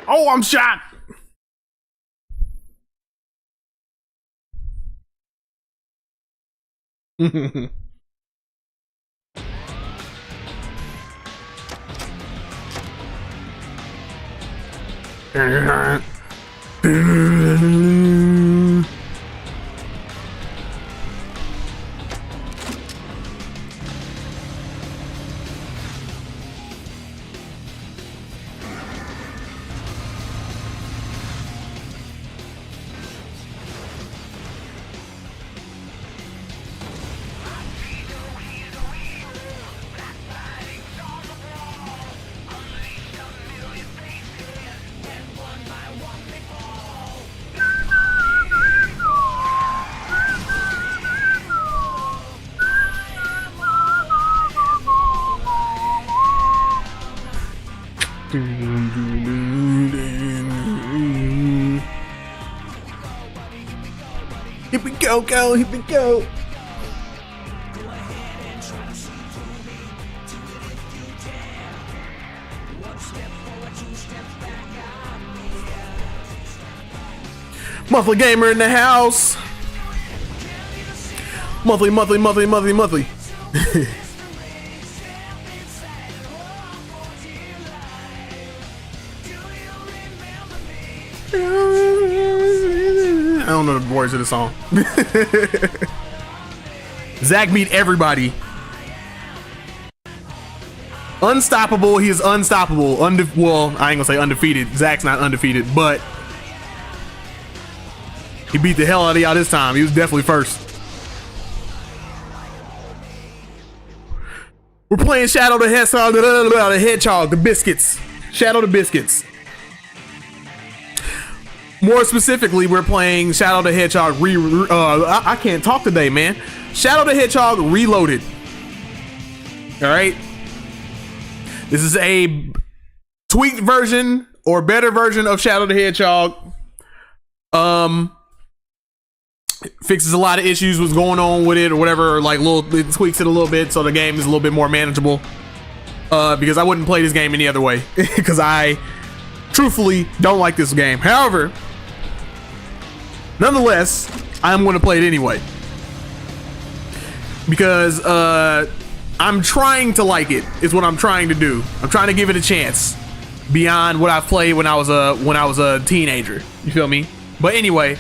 Oh, I'm shot. Here we go, here we go. Monthly gamer in the house. Monthly. I don't know the words of the song. Zach beat everybody. Unstoppable. He is unstoppable. Well, I ain't gonna say undefeated. Zach's not undefeated, but he beat the hell out of y'all this time. He was definitely first. We're playing Shadow the Hedgehog, the biscuits. Shadow the biscuits. More specifically, we're playing Shadow the Hedgehog I can't talk today, man. Shadow the Hedgehog Reloaded. All right. This is a tweaked version or better version of Shadow the Hedgehog. Fixes a lot of issues what's going on with it or whatever, like it tweaks it a little bit so the game is a little bit more manageable. Because I wouldn't play this game any other way because I truthfully don't like this game. However, nonetheless, I'm going to play it anyway because I'm trying to like it is what I'm trying to do. I'm trying to give it a chance beyond what I played when I was a teenager. You feel me? But anyway,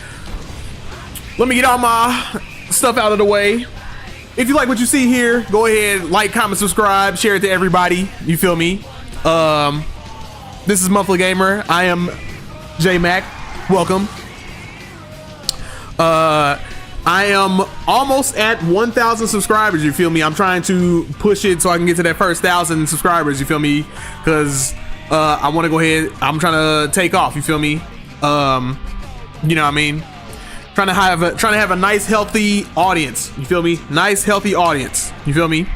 let me get all my stuff out of the way. If you like what you see here, go ahead, like, comment, subscribe, share it to everybody. You feel me? This is Monthly Gamer. I am J Mac. Welcome. I am almost at 1,000 subscribers. You feel me? I'm trying to push it so I can get to that first 1,000 subscribers. You feel me? Because I want to go ahead. I'm trying to take off. You feel me? You know what I mean? Trying to have a nice healthy audience. You feel me? Nice healthy audience. You feel me?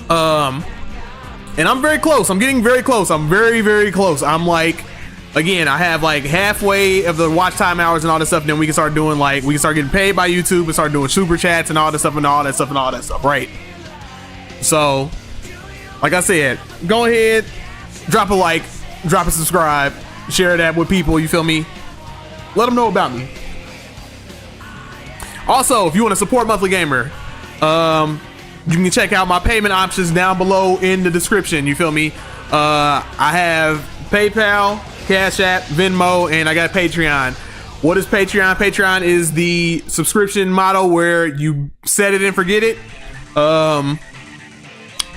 And I'm very close. I'm getting very close. I'm very close. I'm like, again, I have like halfway of the watch time hours and all this stuff. And then we can start doing we can start getting paid by YouTube and start doing super chats and all this stuff and all that stuff, right? So, like I said, go ahead, drop a like, drop a subscribe, share that with people. You feel me? Let them know about me. Also, if you want to support Monthly Gamer, you can check out my payment options down below in the description. You feel me? I have PayPal, Cash App, Venmo, and I got Patreon. What is Patreon? Patreon is the subscription model where you set it and forget it. I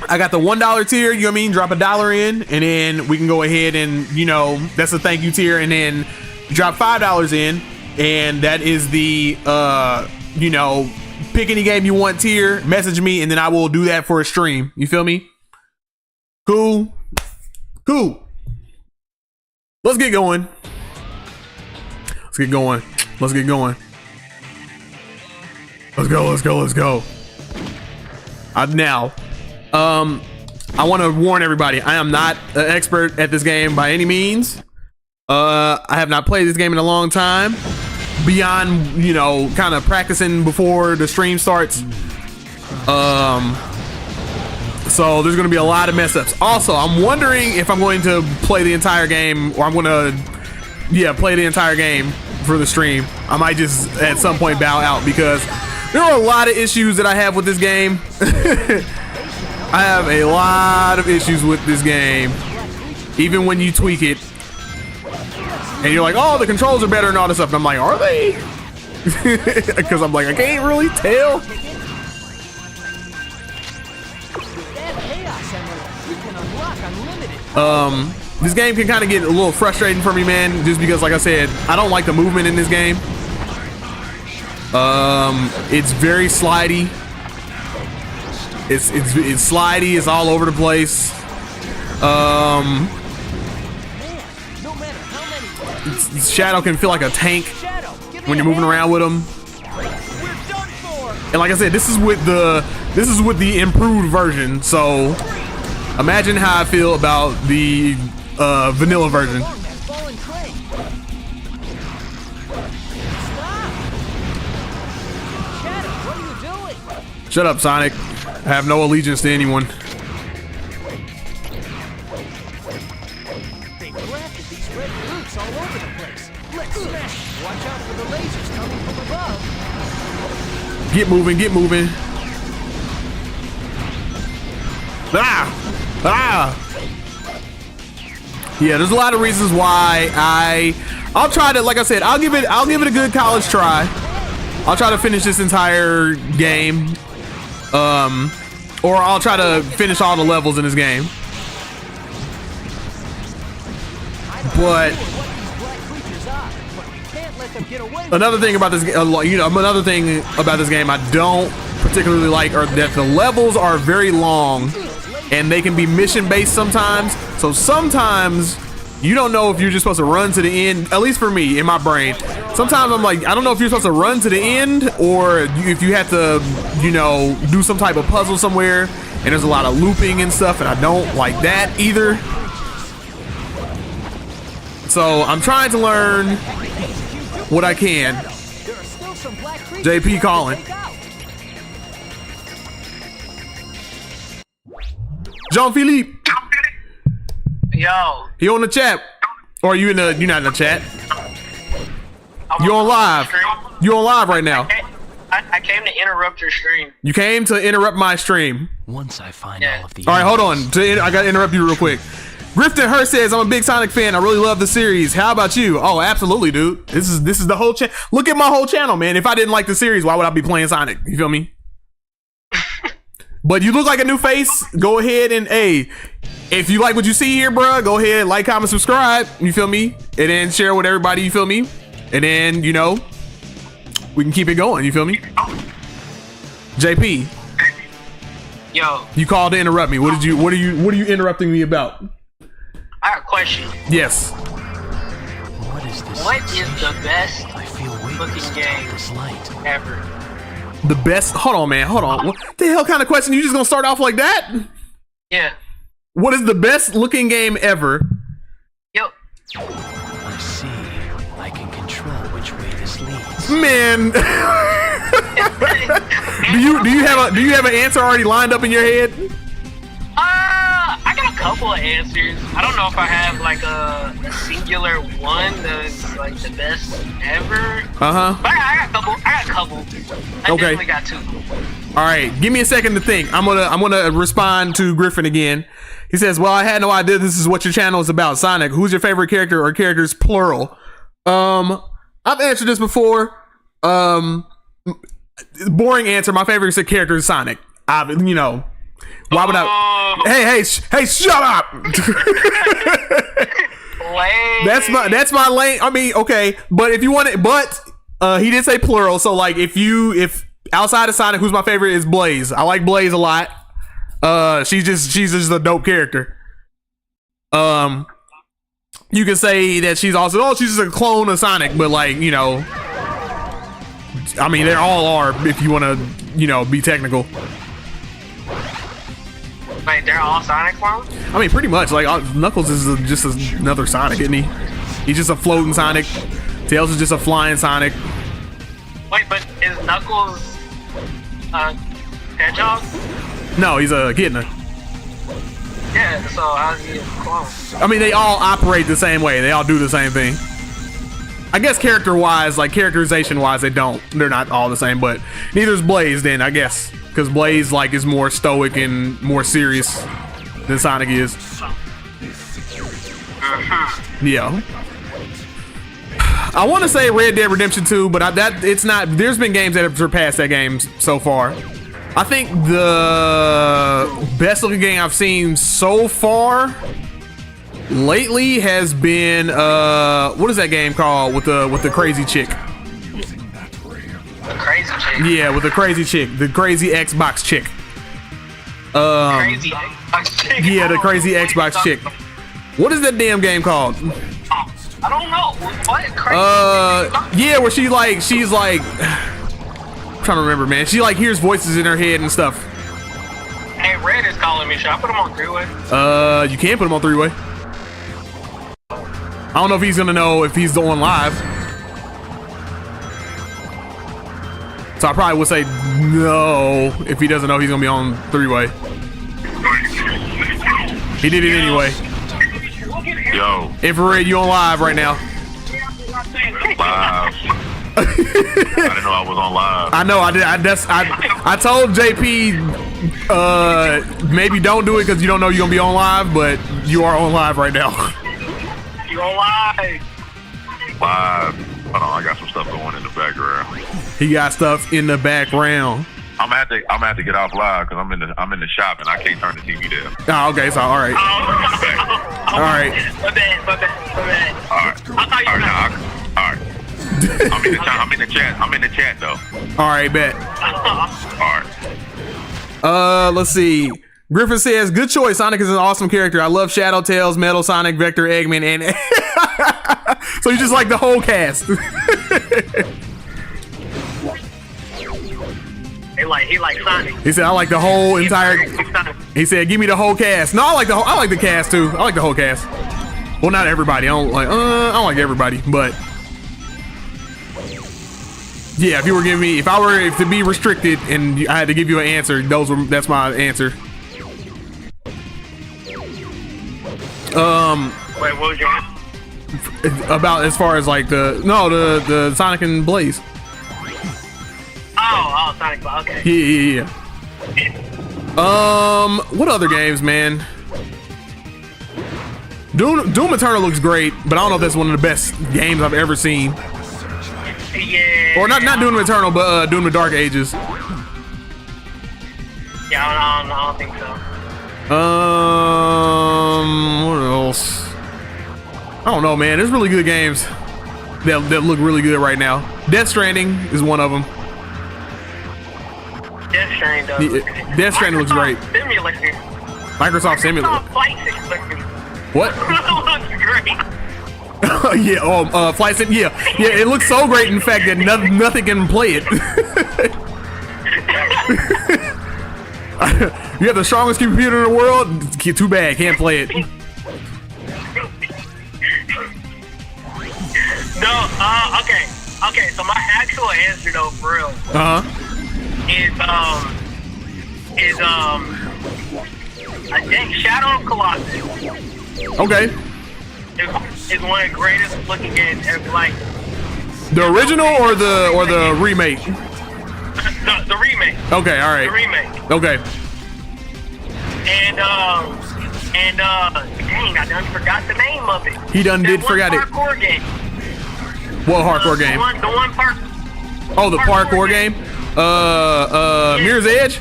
got the $1 tier, you know what I mean? Drop $1 in, and then we can go ahead and, that's a thank you tier, and then drop $5 in, and that is the pick any game you want tier, message me, and then I will do that for a stream. You feel me? Cool. Let's get going. Let's go. Now, I want to warn everybody, I am not an expert at this game by any means. I have not played this game in a long time beyond, kind of practicing before the stream starts. So there's going to be a lot of mess ups. Also, I'm wondering if I'm going to play the entire game, or I'm going to, play the entire game for the stream. I might just at some point bow out because there are a lot of issues that I have with this game. I have a lot of issues with this game. Even when you tweak it and you're like, oh, the controls are better and all this stuff. And I'm like, are they? Because I'm like, I can't really tell. This game can kind of get a little frustrating for me, man, just because, like I said, I don't like the movement in this game. It's very slidey. It's slidey. It's all over the place. Shadow can feel like a tank when you're moving around with him. And like I said, this is with the improved version. So imagine how I feel about the vanilla version. Shut up, Sonic. I have no allegiance to anyone. They grafted these red roots all over the place. Let's smash. Watch out for the lasers coming from above. Get moving, get moving. Yeah, there's a lot of reasons why I'll try to, like I said, I'll give it a good college try. I'll try to finish this entire game. Or I'll try to finish all the levels in this game. But another thing about this, another thing about this game I don't particularly like are that the levels are very long and they can be mission based sometimes. So sometimes you don't know if you're just supposed to run to the end, at least for me, in my brain. Sometimes I'm like, I don't know if you're supposed to run to the end or if you have to, do some type of puzzle somewhere, and there's a lot of looping and stuff, and I don't like that either. So I'm trying to learn what I can. JP calling. Jean-Philippe. Yo. You on the chat? Or you're not in the chat? You on live? You on live right now? I came to interrupt your stream. You came to interrupt my stream. Once I find all of the. All right, hold on. I gotta interrupt you real quick. Grifton Hurst says, I'm a big Sonic fan. I really love the series. How about you? Oh, absolutely, dude. This is the whole channel. Look at my whole channel, man. If I didn't like the series, why would I be playing Sonic? You feel me? But you look like a new face. Go ahead and, if you like what you see here, bruh, go ahead, like, comment, subscribe. You feel me? And then share with everybody. You feel me? And then, we can keep it going. You feel me? JP. Yo. You called to interrupt me. What are you interrupting me about? I have a question. Yes. What is this? What is the best looking game ever? The best? Hold on, man. Hold on. What the hell kind of question? You just gonna start off like that? Yeah. What is the best looking game ever? Yo. I see. I can control which way this leads. Man. do you have an answer already lined up in your head? I got a couple of answers. I don't know if I have like a singular one that's like the best ever. But I got a couple. I definitely got two. All right, give me a second to think. I'm gonna respond to Griffin again. He says, "Well, I had no idea this is what your channel is about. Sonic. Who's your favorite character or characters plural?" I've answered this before. Boring answer. My favorite character is Sonic. Why would I? Hey, shut up! That's my lane. I mean, okay, but if you want it, he did say plural. So like, if outside of Sonic, who's my favorite is Blaze. I like Blaze a lot. She's just a dope character. You can say that she's also she's just a clone of Sonic, but like I mean, they all are if you want to be technical. Like they're all Sonic clones? I mean, pretty much. Like Knuckles is just another Sonic, isn't he? He's just a floating Sonic. Tails is just a flying Sonic. Wait, but is Knuckles Hedgehog? No, he's a Echidna. Yeah, so how's he a clone? I mean, they all operate the same way. They all do the same thing. I guess character-wise, like characterization-wise, they're not all the same, but neither is Blaze then, I guess. Because Blaze, like, is more stoic and more serious than Sonic is. Yeah. I want to say Red Dead Redemption 2, but it's not. There's been games that have surpassed that game so far. I think the best looking game I've seen so far lately has been what is that game called with the crazy chick? The crazy chick. Yeah, with the crazy chick, the crazy Xbox chick. Crazy Xbox chick. Yeah, the crazy Xbox chick. What is that damn game called? I don't know. What? Crazy yeah, where she's like, I'm trying to remember, man. She like hears voices in her head and stuff. Hey, Red is calling me. Should I put him on three-way? You can put him on three-way. I don't know if he's gonna know if he's on live. So I probably would say no if he doesn't know he's gonna be on three-way. He did it anyway. Yo. Infrared, you on live right now. Live. I didn't know I was on live. I know, I did. I told JP, maybe don't do it because you don't know you're gonna be on live, but you are on live right now. You on live? Live. Hold on, I got some stuff going in the background. He got stuff in the background. I'm gonna have to get off live because I'm in the shop and I can't turn the TV down. Oh, okay, so all right. All right. My bad. All right. I thought you were All right. I'm in the chat though. All right, bet. All right. Let's see. Griffin says, good choice. Sonic is an awesome character. I love Shadow, Tails, Metal, Sonic, Vector, Eggman, and so you just like the whole cast. He like Sonic. He said, I like the whole entire. He said, give me the whole cast. No, I like the cast too. I like the whole cast. Well, not everybody. I don't like everybody, but yeah, if you were giving me, if I were to be restricted and I had to give you an answer, that's my answer. Wait, what was your answer? About as far as like the Sonic and Blaze. Oh, Sonic. Okay. Yeah. What other games, man? Doom Eternal looks great, but I don't know if that's one of the best games I've ever seen. Yeah. Or not Doom Eternal, but Doom the Dark Ages. Yeah, I don't think so. What else? I don't know, man. There's really good games that look really good right now. Death Stranding is one of them. Death Stranding does. Death Stranding looks great. Simulator. Microsoft Simulator. Flight Simulator. What? Looks great. Yeah, Flight Sim. Yeah, it looks so great. In fact, that nothing can play it. You have the strongest computer in the world. Too bad, can't play it. No, okay. So my actual answer though, for real, I think Shadow of Colossus. Okay. Is one of the greatest looking games ever. Like the original or the remake? The remake. Okay, all right. The remake. Okay. And dang, I done forgot the name of it. He done did forget it. Parkour game. What hardcore game? The one part. Oh, the parkour game. Mirror's Edge.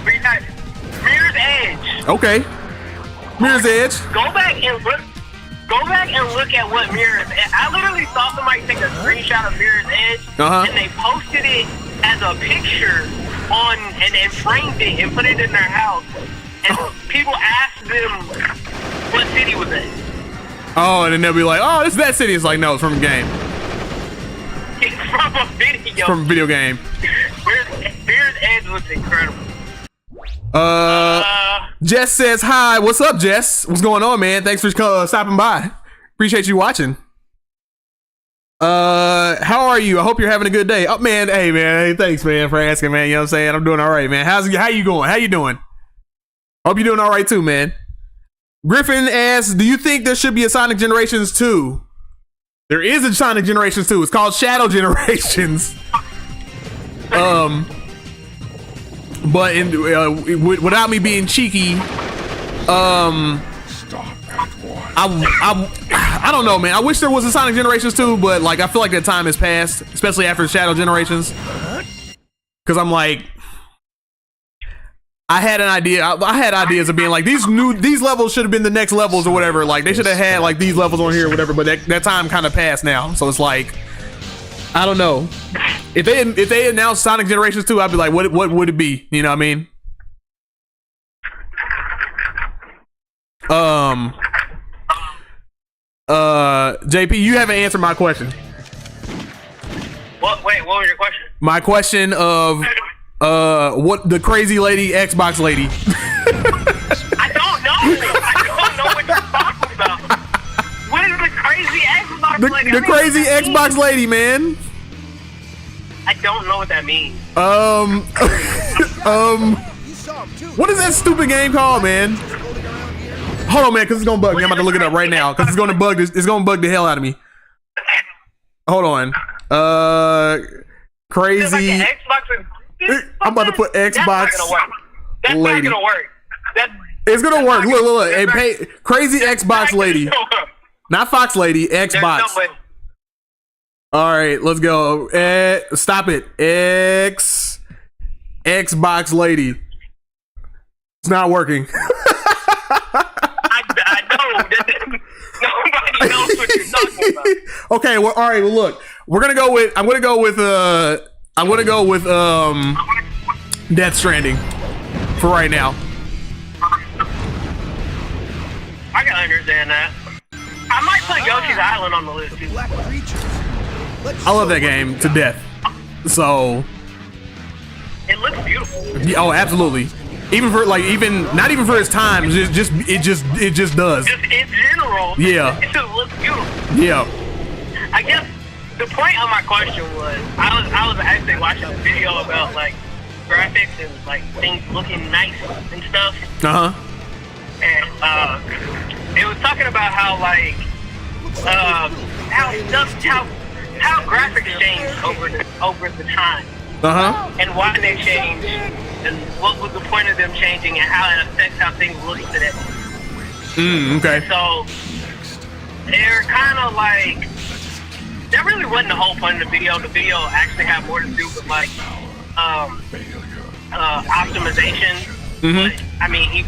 Mirror's Edge. Okay. Mirror's Edge. Go back and look at what Mirror's Edge. I literally saw somebody take a screenshot of Mirror's Edge, and they posted it as a picture and framed it and put it in their house. And people asked them what city was it. Oh, and then they'll be like, "Oh, it's that city." It's like, no, it's from a game. It's from a video. From a video game. Mirror's Edge looks incredible. Jess says hi. What's up, Jess? What's going on, man? Thanks for stopping by. Appreciate you watching. How are you? I hope you're having a good day. Oh man, hey, thanks, man, for asking, man. You know what I'm saying? I'm doing all right, man. How you going? How you doing? Hope you're doing all right too, man. Griffin asks, do you think there should be a Sonic Generations 2? There is a Sonic Generations 2. It's called Shadow Generations. But without me being cheeky, I don't know, man. I wish there was a Sonic Generations 2, but like I feel like that time has passed, especially after Shadow Generations. Because I'm like, I had an idea. I had ideas of being like these levels should have been the next levels or whatever. Like they should have had like these levels on here or whatever. But that time kind of passed now. So it's like, I don't know. If they announced Sonic Generations 2, I'd be like, what would it be? You know what I mean? JP, you haven't answered my question. What? Wait, what was your question? My question of what the crazy lady, Xbox lady. I don't know what you're talking about. What is the crazy Xbox lady? The crazy Xbox lady, man. I don't know what that means. What is that stupid game called, man? Hold on, man, because it's gonna bug me. I'm about to look it up right now because it's gonna bug this. It's gonna bug the hell out of me. Hold on. Crazy. Like Xbox. I'm about to put Xbox. That's lady. not gonna work. It's gonna work. Look. Hey, crazy Xbox lady. Not Fox lady. Xbox. All right, let's go. Stop it. Xbox lady. It's not working. I know. Nobody knows what you're talking about. Okay, well, all right. Well, look, I'm gonna go with Death Stranding for right now. I can understand that. I might put Yoshi's Island on the list too. I love that game to death. So it looks beautiful. Oh, absolutely. Even for not even for its time, it just does. Just in general, yeah, it just looks beautiful. Yeah. I guess the point of my question was I was actually watching a video about like graphics and like things looking nice and stuff. And it was talking about how like how graphics change over the time. And why they changed, and what was the point of them changing, and how it affects how things look today. Okay. So they're kind of like, that really wasn't the whole point of the video. The video actually had more to do with like optimization. But, I mean, he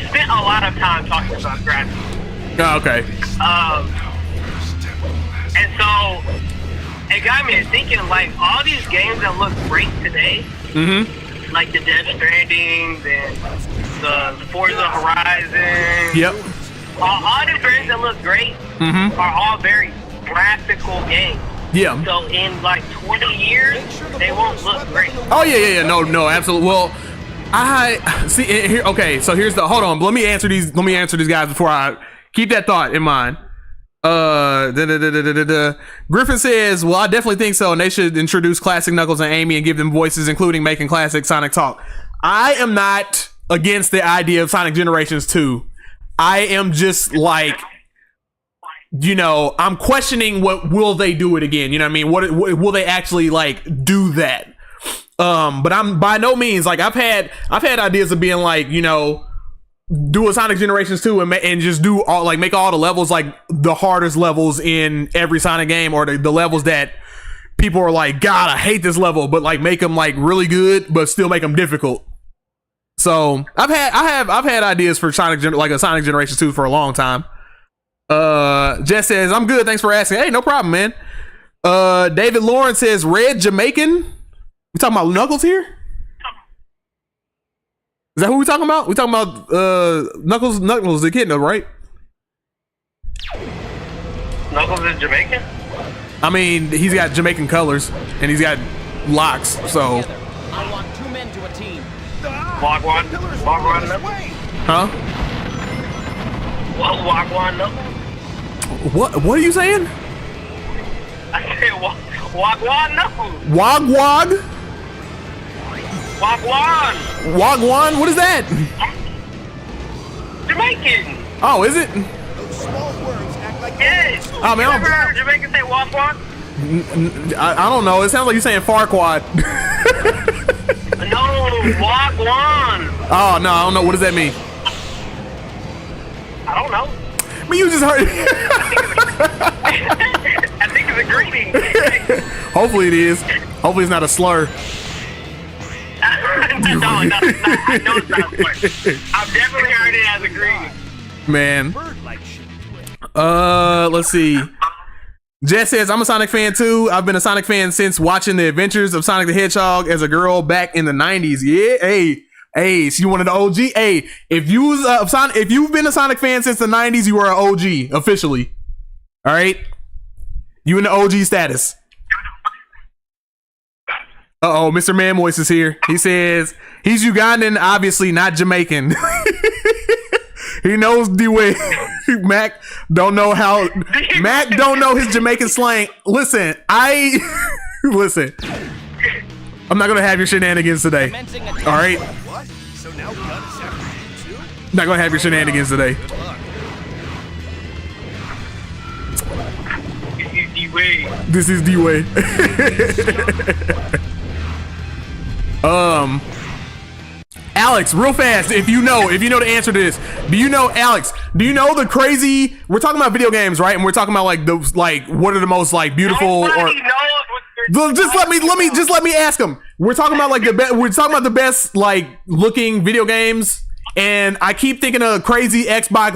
spent a lot of time talking about graphics. Oh, okay. And so it got me thinking, like, all these games that look great today, like the Death Stranding and the Forza Horizon, all these games that look great are all very graphical games. Yeah. So in like 20 years, they won't look great. Oh yeah. No, absolutely. Well, I see here. Okay, so here's the. Hold on. Let me answer these guys before I keep that thought in mind. Griffin says, well, I definitely think so, and they should introduce classic Knuckles and Amy and give them voices, including making classic Sonic talk. I am not against the idea of Sonic Generations 2. I am just like, I'm questioning what will they do it again? You know what I mean? What will they actually like do that? But I'm by no means like I've had ideas of being like, do a Sonic Generations 2 and just do all like make all the levels like the hardest levels in every Sonic game, or the levels that people are like, God, I hate this level, but like make them like really good, but still make them difficult. So I've had ideas for a Sonic Generations 2 for a long time. Jess says, I'm good, thanks for asking. Hey, no problem, man. David Lawrence says, Red Jamaican. We talking about Knuckles here? Is that who we talking about? We talking about Knuckles the Echidna, right? Knuckles is Jamaican? I mean, he's got Jamaican colors and he's got locks, so. I want 2 men to a team. Wagwan Knuckles? Huh? Wagwan Knuckles? What are you saying? I said Wagwan Knuckles. Wagwan? Wagwan. Wagwan? What is that? Jamaican. Oh, is it? Those small worms act like Yes. Oh, man, You ever heard Jamaican say walk walk? I don't know. It sounds like you're saying Farquad. No, walk one. Oh, no, I don't know. What does that mean? I don't know. I mean, you just heard. I think it's a greeting. Hopefully it is. Hopefully it's not a slur. No, it's not. I know it's not a slur. I've definitely heard it as a greeting. Man. bird-like shit. Let's see. Jess says, I'm a Sonic fan too. I've been a Sonic fan since watching the adventures of Sonic the Hedgehog as a girl back in the 90s. Yeah, hey, so you one of the OG. Hey, if you've been a Sonic fan since the 90s, you are an OG officially. All right, you in the OG status. Uh-oh, Mr. Manmoist is here. He says he's Ugandan, obviously not Jamaican. He knows the way. Mac don't know his Jamaican slang. Listen. I'm not gonna have your shenanigans today. All right. What? So now gun is after you too? Not gonna have your shenanigans today. This is the way. This is the way. Alex, real fast, if you know the answer to this, do you know the crazy? We're talking about video games, right? And we're talking about what are the most beautiful Nobody knows what just let me ask them. We're talking about the best looking video games, and I keep thinking of crazy Xbox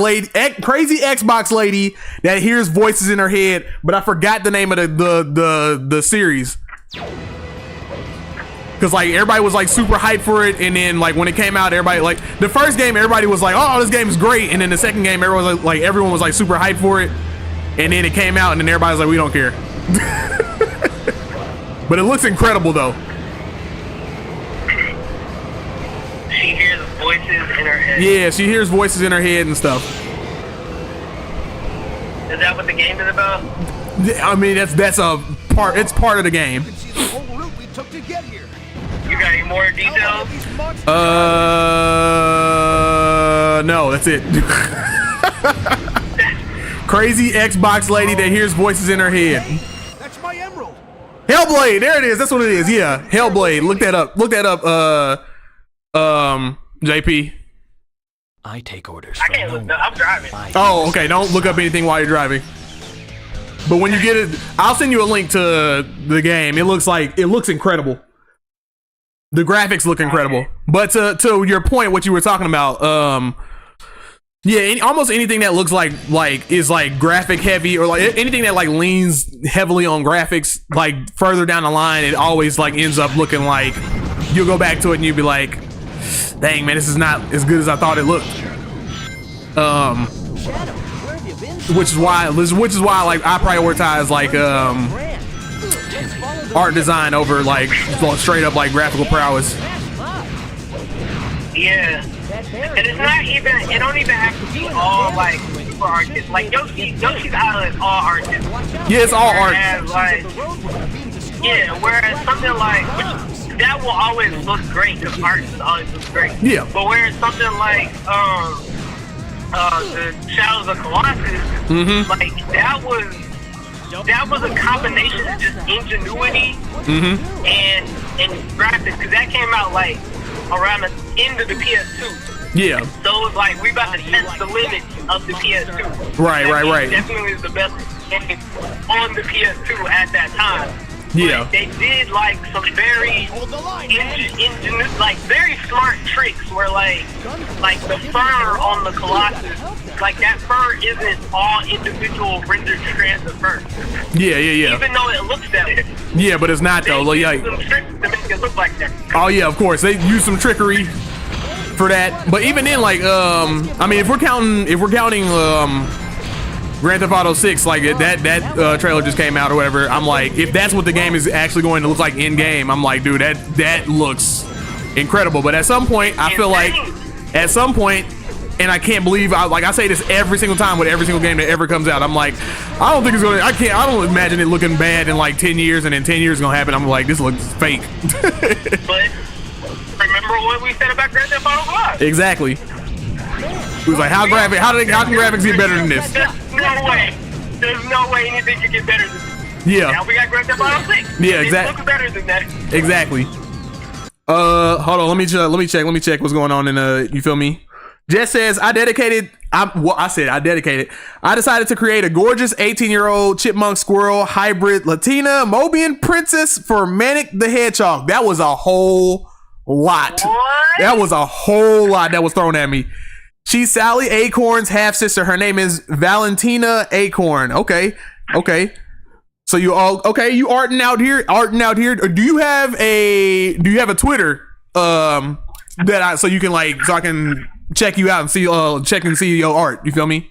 lady that hears voices in her head, but I forgot the name of the series. Cause everybody was super hyped for it, and then when it came out, everybody the first game everybody was oh, this game is great, and then the second game everyone was super hyped for it, and then it came out, and then everybody was we don't care. But it looks incredible though. She hears voices in her head. Yeah, she hears voices in her head and stuff. Is that what the game is about? I mean, that's a part. It's part of the game. You can see the whole route we took to get here. You got any more How details? all these monsters No, that's it. Crazy Xbox lady that hears voices in her head. That's my emerald. Hellblade, there it is. That's what it is. Yeah, Hellblade. Look that up. JP. I take orders. I can't look. I'm driving. Oh, okay. Don't look up anything while you're driving. But when you get it, I'll send you a link to the game. It looks incredible. The graphics look incredible. But to your point, what you were talking about, almost anything that looks is graphic heavy, or anything that leans heavily on graphics, further down the line, it always ends up looking you'll go back to it and you'll be dang man, this is not as good as I thought it looked. Shadow, where have you been? Which is why I prioritize art design over straight up graphical prowess. Yeah. And it's not even, it don't even have to be all super artistic. Yoshi's Island is all artistic. Yeah, it's all art. Whereas something that will always look great because art always looks great. Yeah. But whereas something the Shadows of Colossus, that was a combination of just ingenuity and graphics, because that came out around the end of the PS2. Yeah. So it was we about to test the limits of the PS2. Right. Definitely is the best game on the PS2 at that time. Yeah. But they did some very very smart tricks where the fur on the Colossus, that fur isn't all individual rendered strands of fur. Yeah. Even though it looks that way. Yeah, but it's not though. They use some tricks to make it look like that. Oh yeah, of course they use some trickery for that. But even then, I mean, if we're counting Grand Theft Auto 6, that trailer just came out or whatever, I'm if that's what the game is actually going to look like in game, I'm dude, that looks incredible. But at some point, I feel and I can't believe I say this every single time with every single game that ever comes out, I'm I don't think it's gonna, I don't imagine it looking bad in 10 years, and then 10 years is gonna happen, I'm this looks fake. But remember what we said about Grand Theft Auto 5? Exactly. He was like, how can graphics get better than this? There's no way. There's no way anything can get better than this. Yeah. Now we got Grand Theft Auto 6. Yeah, It looks better than that. Exactly. Hold on. Let me check what's going on in you feel me? Jess says, I decided to create a gorgeous 18-year-old chipmunk squirrel hybrid Latina Mobian princess for Manic the Hedgehog. That was a whole lot. What? That was a whole lot that was thrown at me. She's Sally Acorn's half sister. Her name is Valentina Acorn. Okay. So you all okay? You arting out here? Do you have a Twitter? So I can check you out and see your art. You feel me?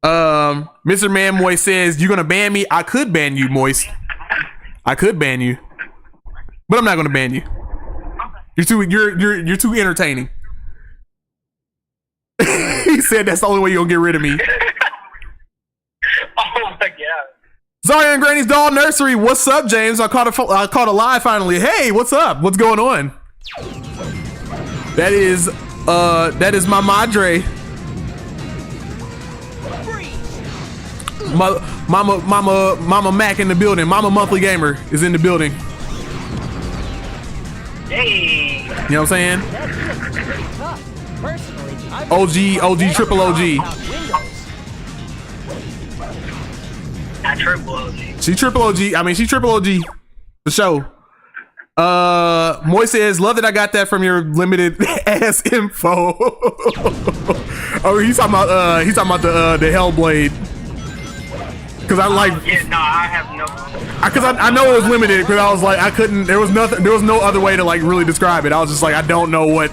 Mr. Man Moist says, you gonna ban me? I could ban you, Moist. I could ban you, but I'm not gonna ban you. You're too entertaining. He said that's the only way you're gonna get rid of me. Oh my god. Zarya and Granny's Doll Nursery. What's up, James? I caught a live finally. Hey, what's up? What's going on? That is my madre. Mama Mac in the building. Mama Monthly Gamer is in the building. Hey. You know what I'm saying? OG, triple OG. Not triple OG. She triple OG. I mean, she triple OG. The show. Moy says, love that I got that from your limited ass info. Oh, he's talking about the Hellblade. Cause I like. Yeah, no, I have no. Cause I know it was limited. Cause I was like, I couldn't. There was no other way to like really describe it. I was just like, I don't know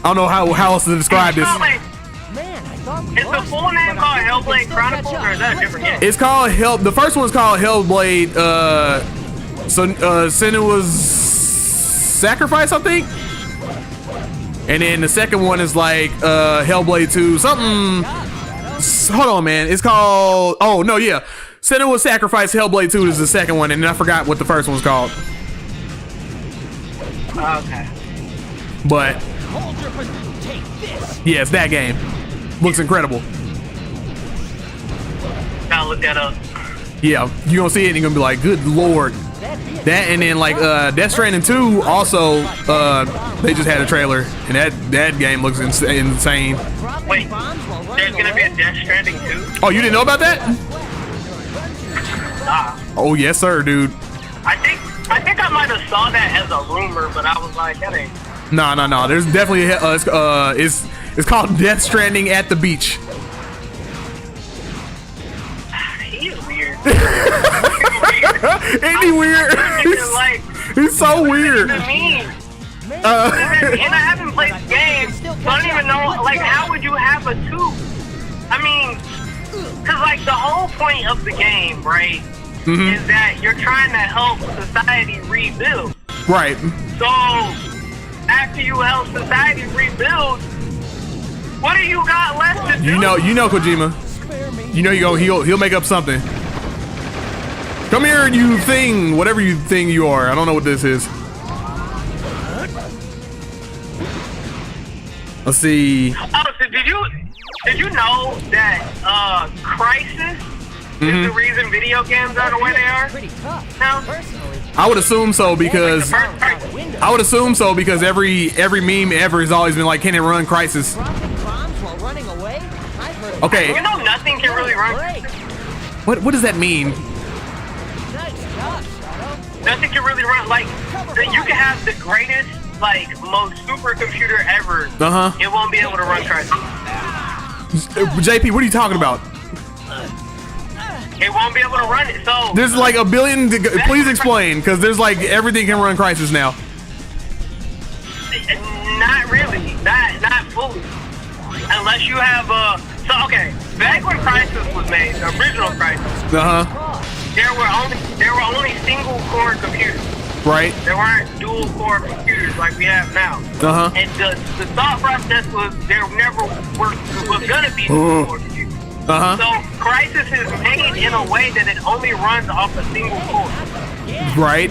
how else to describe this. Is the full name called Hellblade Chronicles, or is that a different game? It's called The first one's called Hellblade. Senua's Sacrifice, I think. And then the second one is like Hellblade 2. Something. Hold on, man. It's called. Oh no, yeah. Senua's Sacrifice. Hellblade 2 is the second one, and then I forgot what the first one's called. Okay. But yeah, it's that game. Looks incredible. Gotta look that up. Yeah, you gonna see it and you're gonna be like, good lord. That, and then like Death Stranding 2 also they just had a trailer, and that game looks insane. Wait, there's gonna be a Death Stranding 2? Oh, you didn't know about that? Nah. Oh yes sir, dude. I think I might have saw that as a rumor, but I was like, that ain't. No. There's definitely it's called Death Stranding at the Beach. He is weird. Ain't he weird? He's so weird. And I haven't played the game, so I don't even know, like, how would you have a 2? I mean, because, like, the whole point of the game, right, is that you're trying to help society rebuild. Right. So, after you help society rebuild, what do you got left to do? You know Kojima. You know he'll make up something. Come here, you thing, whatever you thing you are. I don't know what this is. Let's see. Oh, so did you know that Crisis is the reason video games are the way they are? No? I would assume so because every meme ever has always been like, can it run Crisis? Okay. You know nothing can really run Crisis. What does that mean? Nothing can really run, like, you can have the greatest, like, most supercomputer ever. It won't be able to run Crisis. JP, what are you talking about? It won't be able to run it, so... There's like a billion... Please explain, because there's like everything can run Crisis now. Not really. Not fully. Unless you have So, okay, back when Crisis was made, the original Crisis... There were only single core computers. Right. There weren't dual core computers like we have now. And the thought process was there never was gonna be dual core computers. So Crisis is made in a way that it only runs off a single core. Right.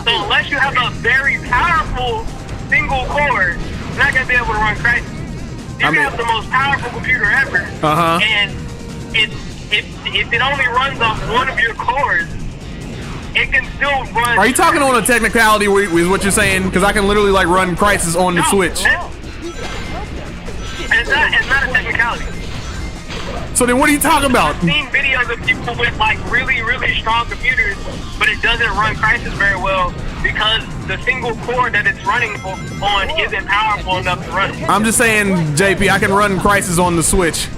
So unless you have a very powerful single core, you're not gonna be able to run Crisis. You can have the most powerful computer ever. And if it only runs off one of your cores, it can still run. Are you talking on a technicality with what you're saying? Because I can literally like run Crysis on the Switch. It's not a technicality. So then what are you talking about? I've seen videos of people with like really, really strong computers, but it doesn't run Crysis very well because the single core that it's running on isn't powerful enough to run it. I'm just saying, JP, I can run Crysis on the Switch.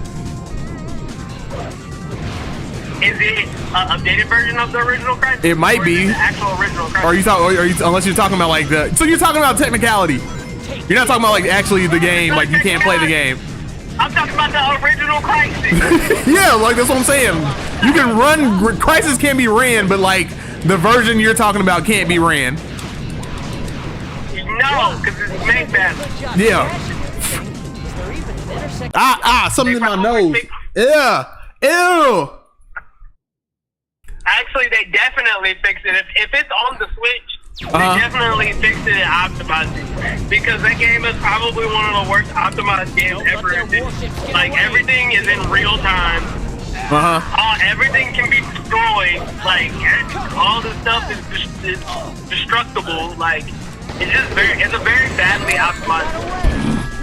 Is it an updated version of the original Crysis? It might be. The actual original Crysis? Unless you're talking about like the. So you're talking about technicality. You're not talking about like actually the game, like you can't play the game. I'm talking about the original Crysis. Yeah, like that's what I'm saying. You can run Crysis can be ran, but like the version you're talking about can't be ran. No, because it's made bad. Yeah. Something in my nose. Yeah. Ew. Actually, they definitely fixed it. If it's on the Switch, they definitely fixed it and optimized it. Because that game is probably one of the worst optimized games ever. Like, everything is in real time. Everything can be destroyed. Like, all the stuff is destructible. Like, it's a very badly optimized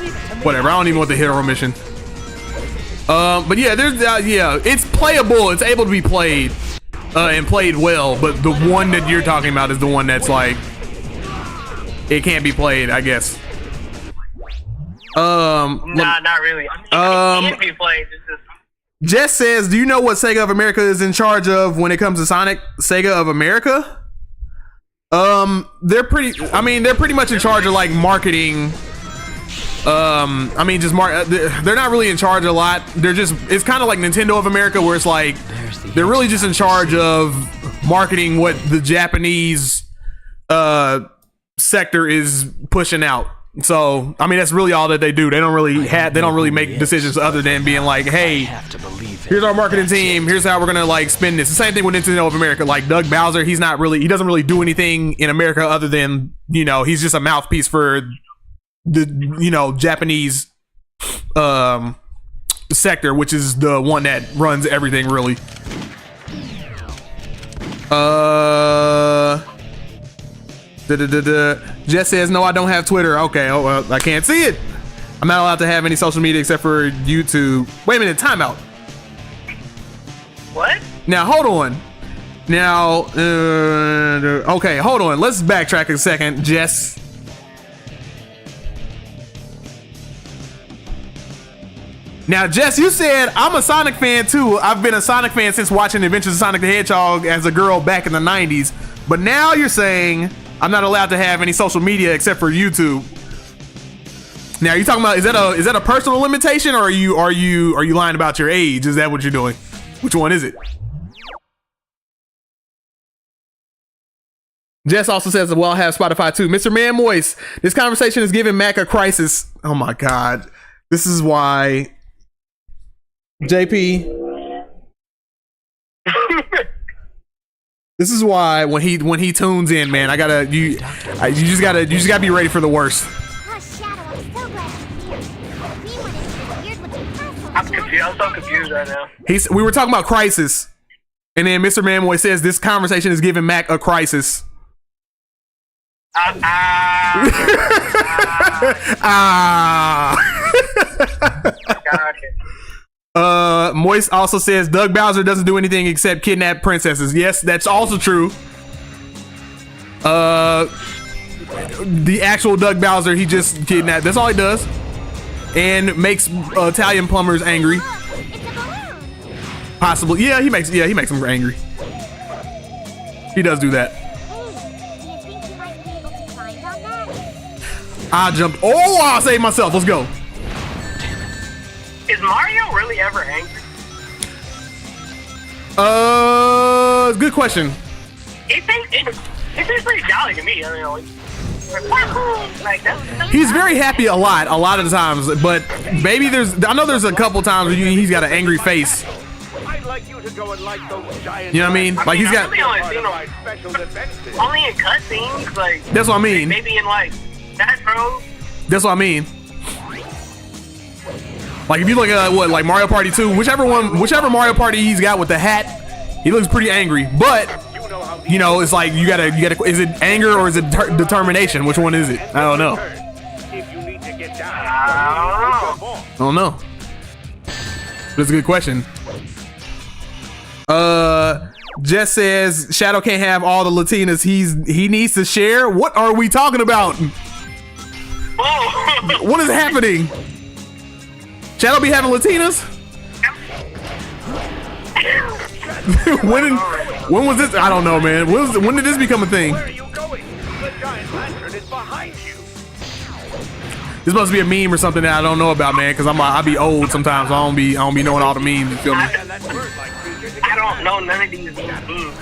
game. Whatever, I don't even want the hero mission. But yeah, it's playable. It's able to be played. And played well, but the one that you're talking about is the one that's like it can't be played, I guess. Nah, not really. It can't be played. Jess says, "Do you know what Sega of America is in charge of when it comes to Sonic?" Sega of America? They're pretty much in charge of like marketing. They're not really in charge of a lot. It's kind of like Nintendo of America, where it's like they're really just in charge of marketing what the Japanese sector is pushing out. So I mean, that's really all that they do. They don't really make decisions other than being like, hey, here's our marketing team, here's how we're gonna like spend this. The same thing with Nintendo of America. Like Doug Bowser, he doesn't really do anything in America other than, he's just a mouthpiece for the Japanese sector, which is the one that runs everything really. Jess says, no, I don't have Twitter. Okay, I can't see it. I'm not allowed to have any social media except for YouTube. Wait a minute, timeout. What? Now hold on. Now okay, hold on, let's backtrack a second. Jess, now, Jess, you said, I'm a Sonic fan too. I've been a Sonic fan since watching Adventures of Sonic the Hedgehog as a girl back in the 90s. But now you're saying I'm not allowed to have any social media except for YouTube. Now, you talking about, is that a personal limitation, or are you lying about your age? Is that what you're doing? Which one is it? Jess also says, well, I have Spotify too. Mr. Man Moist, this conversation is giving Mac a crisis. Oh my God. This is why... JP, this is why when he tunes in, man, you just gotta be ready for the worst. I'm confused. I'm so confused right now. We were talking about Crysis, and then Mr. Manboy says this conversation is giving Mac a crisis. Moist also says Doug Bowser doesn't do anything except kidnap princesses. Yes, that's also true. The actual Doug Bowser, he just kidnapped. That's all he does, and makes Italian plumbers angry. Possibly, yeah, he makes them angry. He does do that. I jumped. Oh, I saved myself. Let's go. Is Mario really ever angry? Good question. It seems pretty jolly to me. I mean, like that's he's very happy a lot of the times, but maybe I know there's a couple times where he's got an angry face. I'd like you to go and light those giant. You know what I mean? Like he's got. Only in cutscenes, like. That's what I mean. Maybe in like Nitro. That's what I mean. Like if you look at like Mario Party 2, whichever Mario Party he's got with the hat, he looks pretty angry. But you know, it's like you gotta. Is it anger or is it determination? Which one is it? I don't know. I don't know. That's a good question. Jess says Shadow can't have all the Latinas he needs to share. What are we talking about? What is happening? Shadow be having Latinas? when was this? I don't know, man. When did this become a thing? Where are you going? The giant lantern is behind you. This must be a meme or something that I don't know about, man. Cause I be old sometimes. So I don't be knowing all the memes. You feel me? I don't know none of these memes.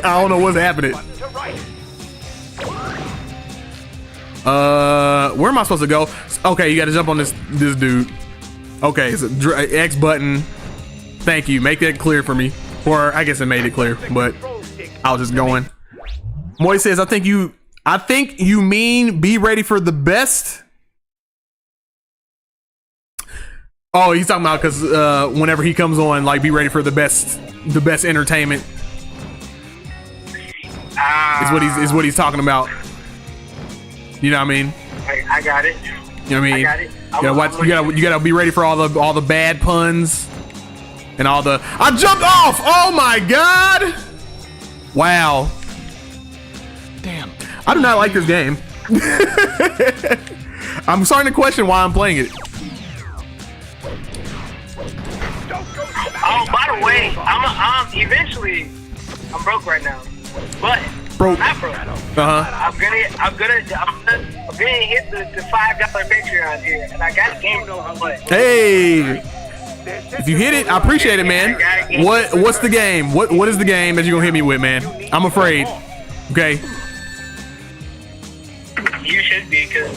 I don't know what's happening. Where am I supposed to go? Okay, you got to jump on this dude. Okay, so X button. Thank you. Make that clear for me. Or I guess it made it clear, but I was just going. Moy says, I think you mean be ready for the best. Oh, he's talking about because whenever he comes on, like be ready for the best entertainment. Is what he's talking about. You know what I mean? I got it. You know what I mean? I got it. You gotta be ready for all the bad puns and all the. I jumped off. Oh my god! Wow. Damn. I do not like this game. I'm starting to question why I'm playing it. Oh, by the way, I'm eventually I'm broke right now, but Broke. not broke. I'm gonna hit the $5 Patreon here, and I got a game to play. Hey, if you hit it, I appreciate it, man. What's the game? What is the game that you're gonna hit me with, man? I'm afraid. Okay. You should be, because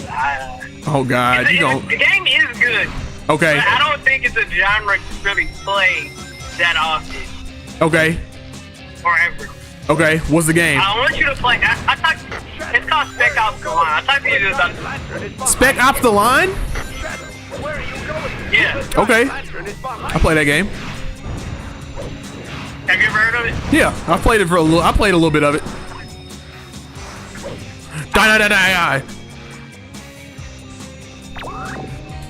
Oh God, you don't. The game is good. Okay. But I don't think it's a genre to really play that often. Okay. Or ever. Okay. What's the game? I want you to play. I thought it's called Spec Ops The Line. I thought you just Spec Ops The Line? Yeah. Okay. I play that game. Have you ever heard of it? Yeah, I played it for a little. I played a little bit of it. Die.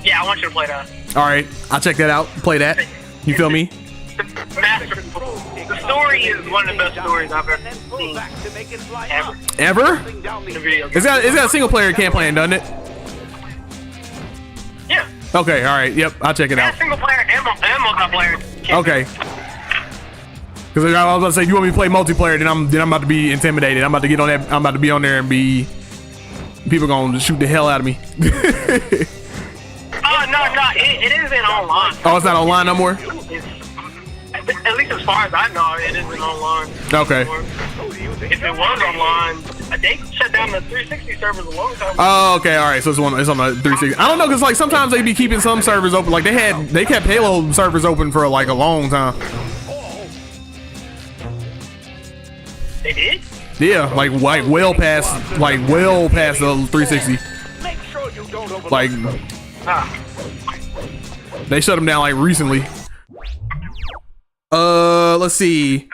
Yeah, I want you to play that. All right, I'll check that out. Play that. You feel me? Masterful. The story is one of the best stories I've ever seen. Ever? In a video game. It's got a single player campaign, doesn't it? Yeah. Okay. All right. Yep. I'll check it out. Single player and multiplayer. Okay. Because I was about to say, you want me to play multiplayer, then I'm about to be intimidated. I'm about to get on that. I'm about to be on there and be. People gonna shoot the hell out of me. No. It isn't online. Oh, it's not online no more? At least as far as I know, it isn't online. Okay. If it was online, they shut down the 360 servers a long time ago. Oh, okay. All right. So it's on the 360. I don't know, because like sometimes they be keeping some servers open. Like they kept Halo servers open for like a long time. They did? Yeah, like well past the 360. Make sure you don't overlook Like they shut them down like recently. Let's see.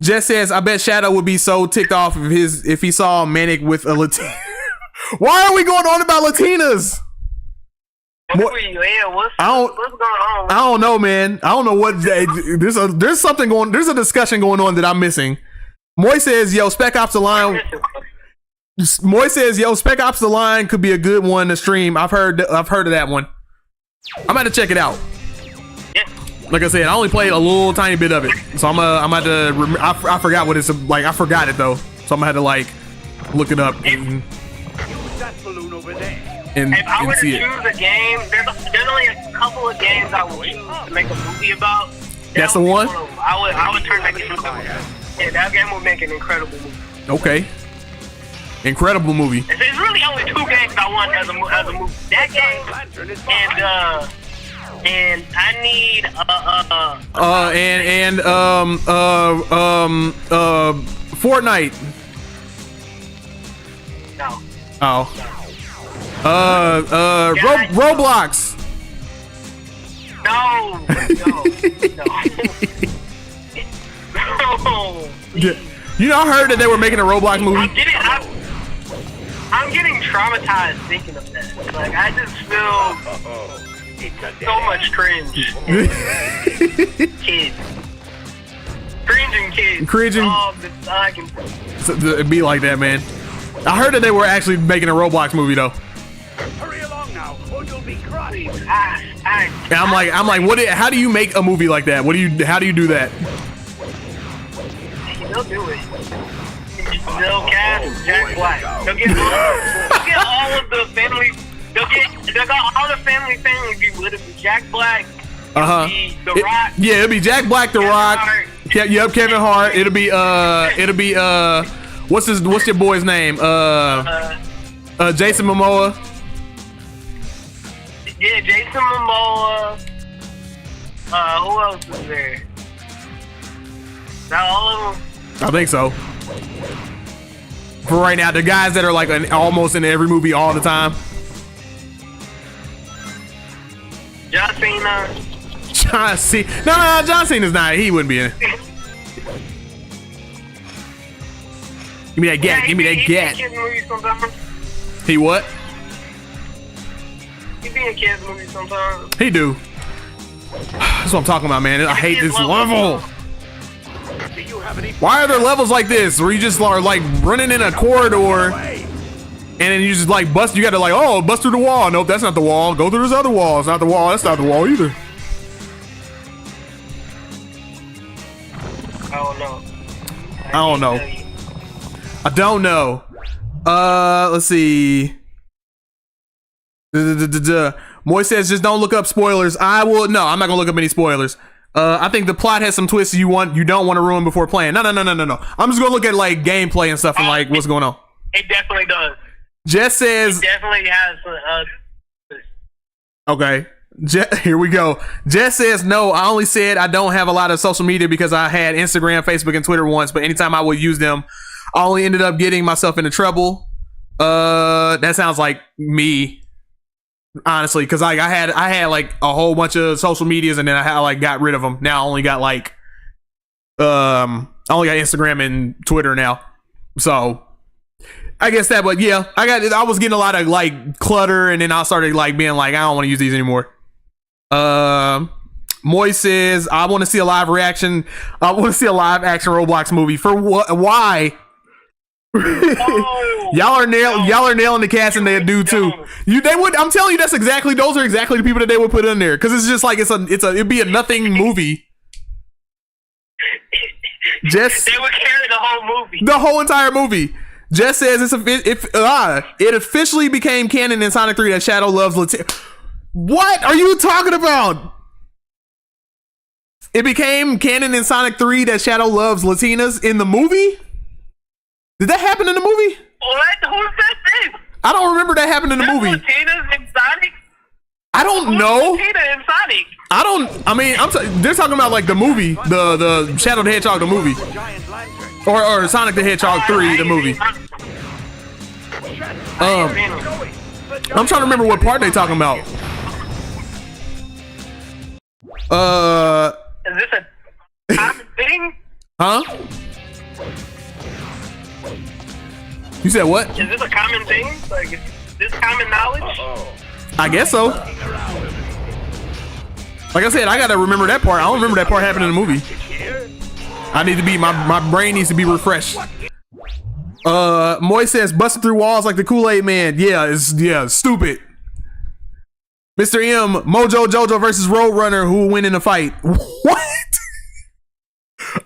Jess says, I bet Shadow would be so ticked off if he saw Manic with a Latina. Why are we going on about Latinas? What's going on? I don't know, man. I don't know what there's a discussion going on that I'm missing. Moy says, yo, Spec Ops The Line. Moy says, yo, Spec Ops The Line could be a good one to stream. I've heard of that one. I'm about to check it out. Yeah. Like I said, I only played a little tiny bit of it, so I'm about to. I forgot what it's like. I forgot it though, so I'm gonna have to like look it up and that balloon over there. If I were to see it. choose a game, there's only a couple of games I would choose to make a movie about. That's the one? I would turn that game into a movie. Yeah, that game would make an incredible movie. Okay. Incredible movie. There's really only two games I want as a movie. That game and I need Fortnite. No. Oh. Roblox. No. No. Yeah. You know, I heard that they were making a Roblox movie. I'm getting traumatized thinking of that. Like, I just feel so much cringe. Kids. Cringing kids. Cringing. Oh, I can... So, it'd be like that, man. I heard that they were actually making a Roblox movie though. Hurry along now, or you'll be crushed. And I'm like, what? How do you make a movie like that? How do you do that? They'll do it. They'll cast Jack Black. They'll get all of the family. They'll got all the family people. It'll be Jack Black. It'll be The Rock. Yeah, it'll be Jack Black, The Rock. Yep, Kevin Hart. It'll be what's your boy's name? Jason Momoa. Yeah, Jason Momoa. Who else is there? Not all of them. I think so. For right now, the guys that are like almost in every movie all the time. John Cena. John Cena. No, John Cena's not. He wouldn't be in it. Give me that gat. Give me that gat. He what? He be in kids' movies sometimes. He do. That's what I'm talking about, man. I hate this level. Why are there levels like this where you just are like running in a corridor and then you just like bust? You got to like, oh, bust through the wall. Nope, that's not the wall. Go through this other wall. It's not the wall. That's not the wall either. I don't know. I don't know. Let's see. Moy says just don't look up spoilers. I will. No, I'm not gonna look up any spoilers. I think the plot has some twists you don't want to ruin before playing. No. I'm just gonna look at like gameplay and stuff and like what's going on. It definitely does. Jess says it definitely has. Okay. Here we go. Jess says no. I only said I don't have a lot of social media because I had Instagram, Facebook, and Twitter once. But anytime I would use them, I only ended up getting myself into trouble. That sounds like me. Honestly, because like I had like a whole bunch of social medias and then I had like got rid of them. Now I only got like I only got Instagram and Twitter now. So I guess that, but yeah, I was getting a lot of like clutter and then I started like being like I don't want to use these anymore. Moy says I want to see a live reaction. I want to see a live action Roblox movie. For what? Why? Oh, y'all are nailing the casting. They do too. I'm telling you, those are exactly the people that they would put in there because it's just like it'd be a nothing movie. Jess, they would carry the whole movie, the whole entire movie. Jess says it officially became canon in Sonic 3 that Shadow loves Latina. What are you talking about? It became canon in Sonic 3 that Shadow loves Latinas in the movie. Did that happen in the movie? What? Who said this? I don't remember that happened in the movie. Latinas in Sonic? I don't know. Latina in Sonic? They're talking about like the movie, the Shadow the Hedgehog the movie, or Sonic the Hedgehog 3 the movie. I'm trying to remember what part they talking about. Is this a common thing? Huh? You said what? Is this a common thing? Like, is this common knowledge? I guess so. Like I said, I gotta remember that part. I don't remember that part happening in the movie. I need to be my brain needs to be refreshed. Moy says busting through walls like the Kool-Aid Man. Yeah, stupid. Mr. M, Mojo Jojo versus Roadrunner, who will win in a fight? What?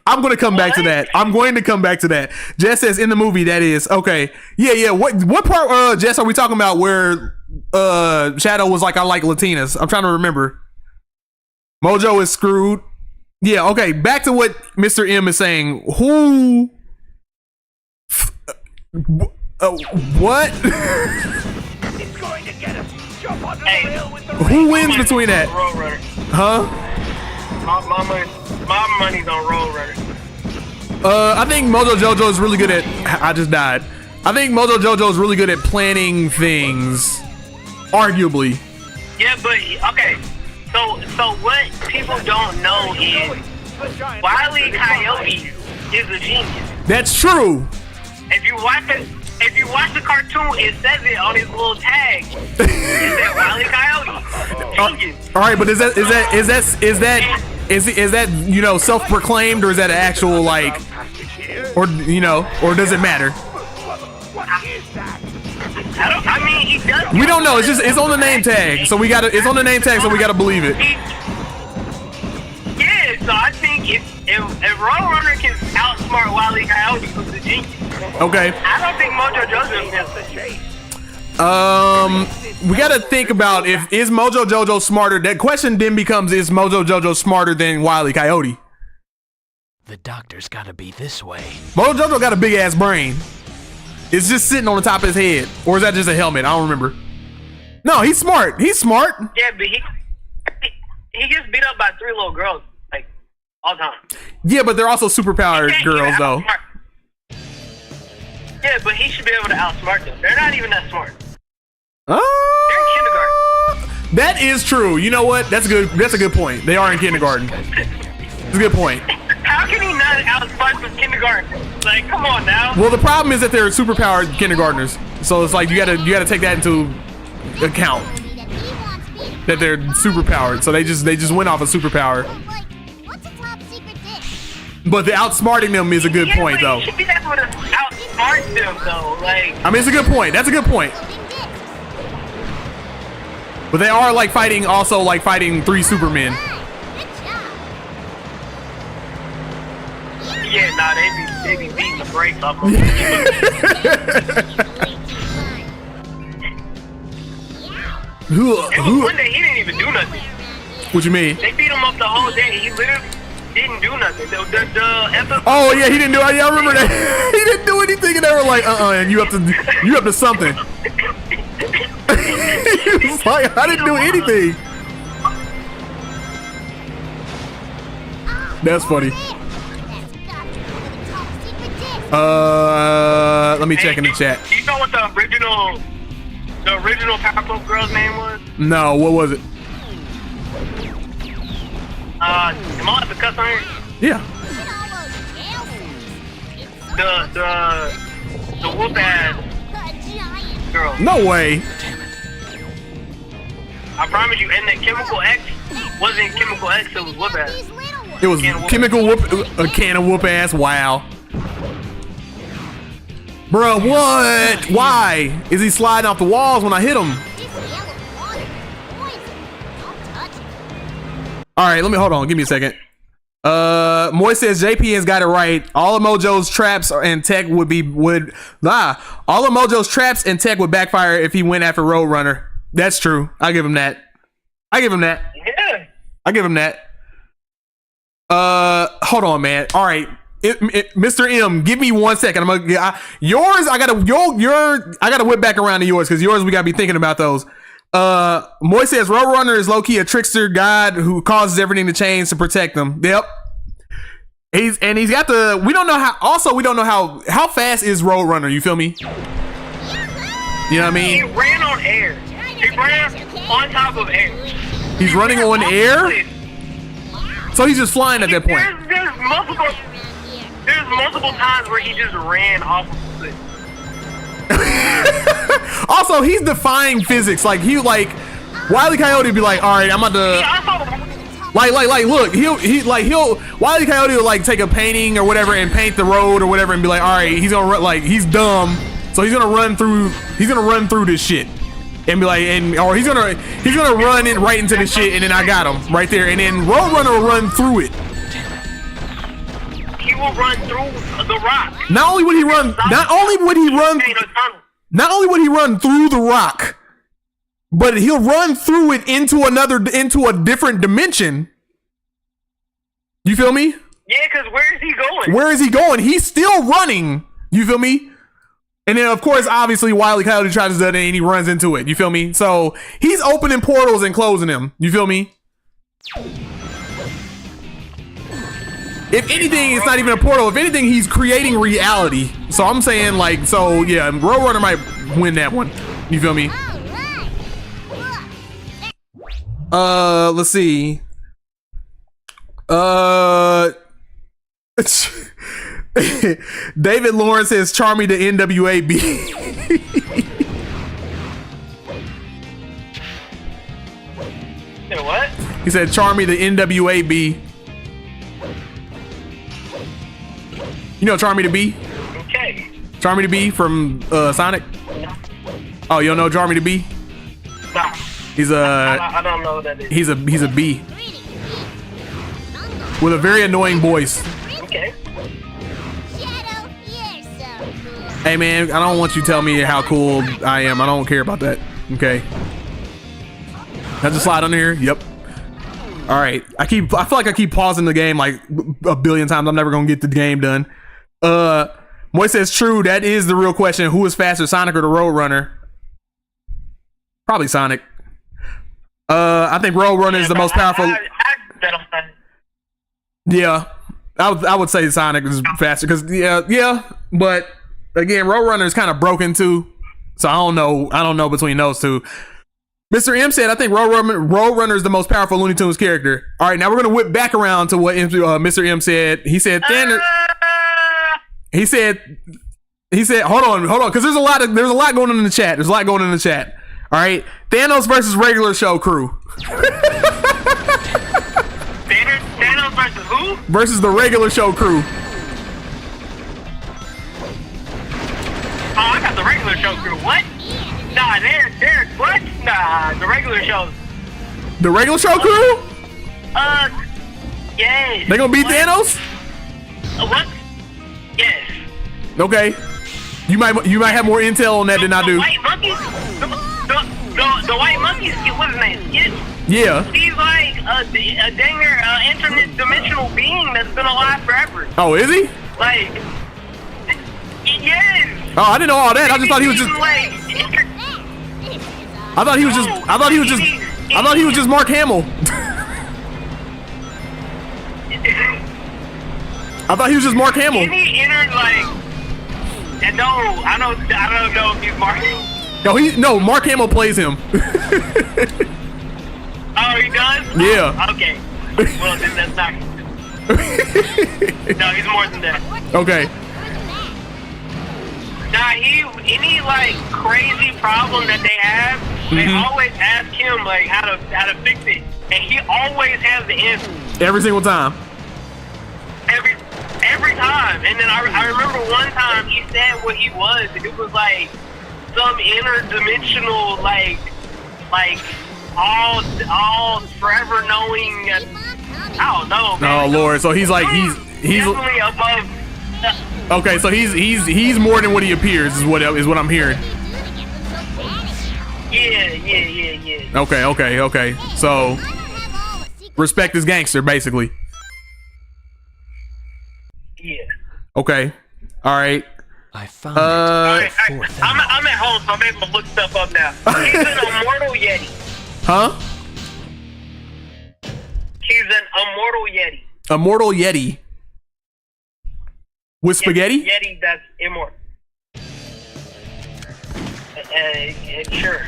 I'm gonna come back to that. I'm going to come back to that. Jess says in the movie that is okay. Yeah. What part? Jess, are we talking about where Shadow was like I like Latinas? I'm trying to remember. Mojo is screwed. Yeah. Okay. Back to what Mr. M is saying. Who? What? It's going to get us. Jump under the rail with the Who wins between that? Huh? My money's on Roadrunner. I think Mojo Jojo is really good at. I just died. I think Mojo Jojo is really good at planning things. Arguably. Yeah, but okay. So what people don't know is Wile E. Coyote is a genius. That's true. If you watch the cartoon, it says it on his little tag. It said Wile E. Coyote. Genius. All right, but is that you know, self-proclaimed, or is that an actual like, or you know, or does it matter? I mean, he does. We don't know. It's on the name tag, so we gotta. It's on the name tag, so we gotta believe it. Yeah, so I think if Roadrunner can outsmart Wile E. Coyote, who's a genius. Okay. I don't think Mojo Jojo can. We gotta think about is Mojo Jojo smarter. That question then becomes, is Mojo Jojo smarter than Wile E. Coyote? The doctor's gotta be this way. Mojo Jojo got a big ass brain. It's just sitting on the top of his head, or is that just a helmet? I don't remember. No, he's smart. He's smart. Yeah, but he gets beat up by 3 little girls like all the time. Yeah, but they're also superpowered girls though. Yeah, but he should be able to outsmart them. They're not even that smart. They're in kindergarten. That is true. You know what? That's a good point. They are in kindergarten. It's a good point. How can he not outsmart the kindergarten? Like, come on now. Well, the problem is that they're superpowered kindergartners. So it's like you gotta take that into account. That they're superpowered. So they just went off a superpower. But the outsmarting them is a good point though. He should be able to outsmart them though. Like, I mean, it's a good point. That's a good point. But they are like fighting 3 Supermen. yeah, nah, they be beating the brakes off of one day he didn't even do nothing. What you mean? They beat him up the whole day. He literally didn't do nothing. The episode. Oh yeah, he didn't do it. Yeah, I remember that. He didn't do anything, and they were like, and you up to something. He was like, I didn't do anything. That's funny. Let me check in the chat. You know what the original Powerpuff Girl's name was? No, what was it? Am I allowed to cuss on here? Yeah. The whoop ass girl. No way. I promise you, and that Chemical X wasn't Chemical X, it was whoop ass. It was chemical whoop, a can of whoop ass. Wow. Bruh, what? Why? Is he sliding off the walls when I hit him? Alright, hold on. Give me a second. Moy says JP has got it right. All of Mojo's traps and tech all of Mojo's traps and tech would backfire if he went after Roadrunner. That's true. I give him that. Yeah. I give him that. Hold on, man. Alright. Mr. M, give me 1 second. I'm gonna yours. I gotta whip back around to yours because yours we gotta be thinking about those. Moy says Roadrunner is low-key a trickster god who causes everything to change to protect them. Yep. He's got the. We don't know how fast is Roadrunner. You feel me? You know what I mean? He ran on air. He ran on top of air. He's running on air. So he's just flying at that point. There's multiple times where he just ran off of the cliff. Also, he's defying physics. Like Wile E. Coyote would be like, all right, I'm about to look. Wile E. Coyote will like take a painting or whatever and paint the road or whatever and be like, all right, he's gonna run, like he's dumb, so he's gonna run through this shit and be like, or he's gonna run in right into the shit and then I got him right there and then Roadrunner will run through it. He will run through the rock. Not only would he run through the rock, but he'll run through it into a different dimension. You feel me? Yeah, because where is he going? Where is he going? He's still running. You feel me? And then, of course, obviously, Wile E. Coyote tries to do that and he runs into it. You feel me? So he's opening portals and closing them. You feel me? If anything, it's not even a portal. If anything, he's creating reality. So I'm saying, like, so yeah, Roadrunner might win that one. You feel me? Let's see. David Lawrence says Charmy the NWAB. Say what? He said Charmy the NWAB. You know Charmy the B? Okay. Charmy the B from Sonic? Oh, you don't know Charmy the B? Nah. He's I don't know what that is. he's a B with a very annoying voice. Okay. Hey man, I don't want you to tell me how cool I am. I don't care about that. Okay. Can I just slide under here? Yep. All right. I feel like I keep pausing the game like a billion times. I'm never gonna get the game done. Moy says true. That is the real question. Who is faster, Sonic or the Roadrunner? Probably Sonic. I think Roadrunner is the most powerful. I bet on that. Yeah, I would say Sonic is faster because yeah, but again, Roadrunner is kind of broken too, so I don't know between those two. Mr. M said, I think Roadrunner is the most powerful Looney Tunes character. All right, now we're gonna whip back around to what Mr. M said. He said Thanos. He said, hold on, because there's a lot going on in the chat. There's a lot going on in the chat. All right, Thanos versus regular show crew. Thanos versus who? Versus the regular show crew. Oh, I got the regular show crew. What? Nah, they're what? Nah, the regular show. The regular show crew? Yes. They gonna beat what? Thanos? What? Yes. Okay. You might have more intel on that than I do. The white monkeys? The white monkeys, what's his name? Skid? Yeah. He's like a dang near interdimensional being that's been alive forever. Oh, is he? Like, yes. Oh, I didn't know all that. I just thought he was just. I thought he was just Mark Hamill. I thought he was just Mark Hamill. Is he entered like? No, I don't know if he's Mark. No, Mark Hamill plays him. Oh, he does? Yeah. Oh, okay. Well, then that's not. No, he's more than that. Okay. Nah, any like crazy problem that they have, they always ask him like how to fix it, and he always has the answer. Every single time. Every time. And then I remember one time he said what he was, and it was like some interdimensional like all forever knowing. I don't know, man. Oh Lord, so he's definitely above. Okay, so he's more than what he appears is what I'm hearing. Yeah. Okay. So respect is gangster, basically. Yeah. Okay. All right. I found it. I'm at home, so I'm able to look stuff up now. He's an immortal Yeti. Huh? He's an immortal Yeti. Immortal Yeti. With spaghetti? Yeti that's immortal. Sure.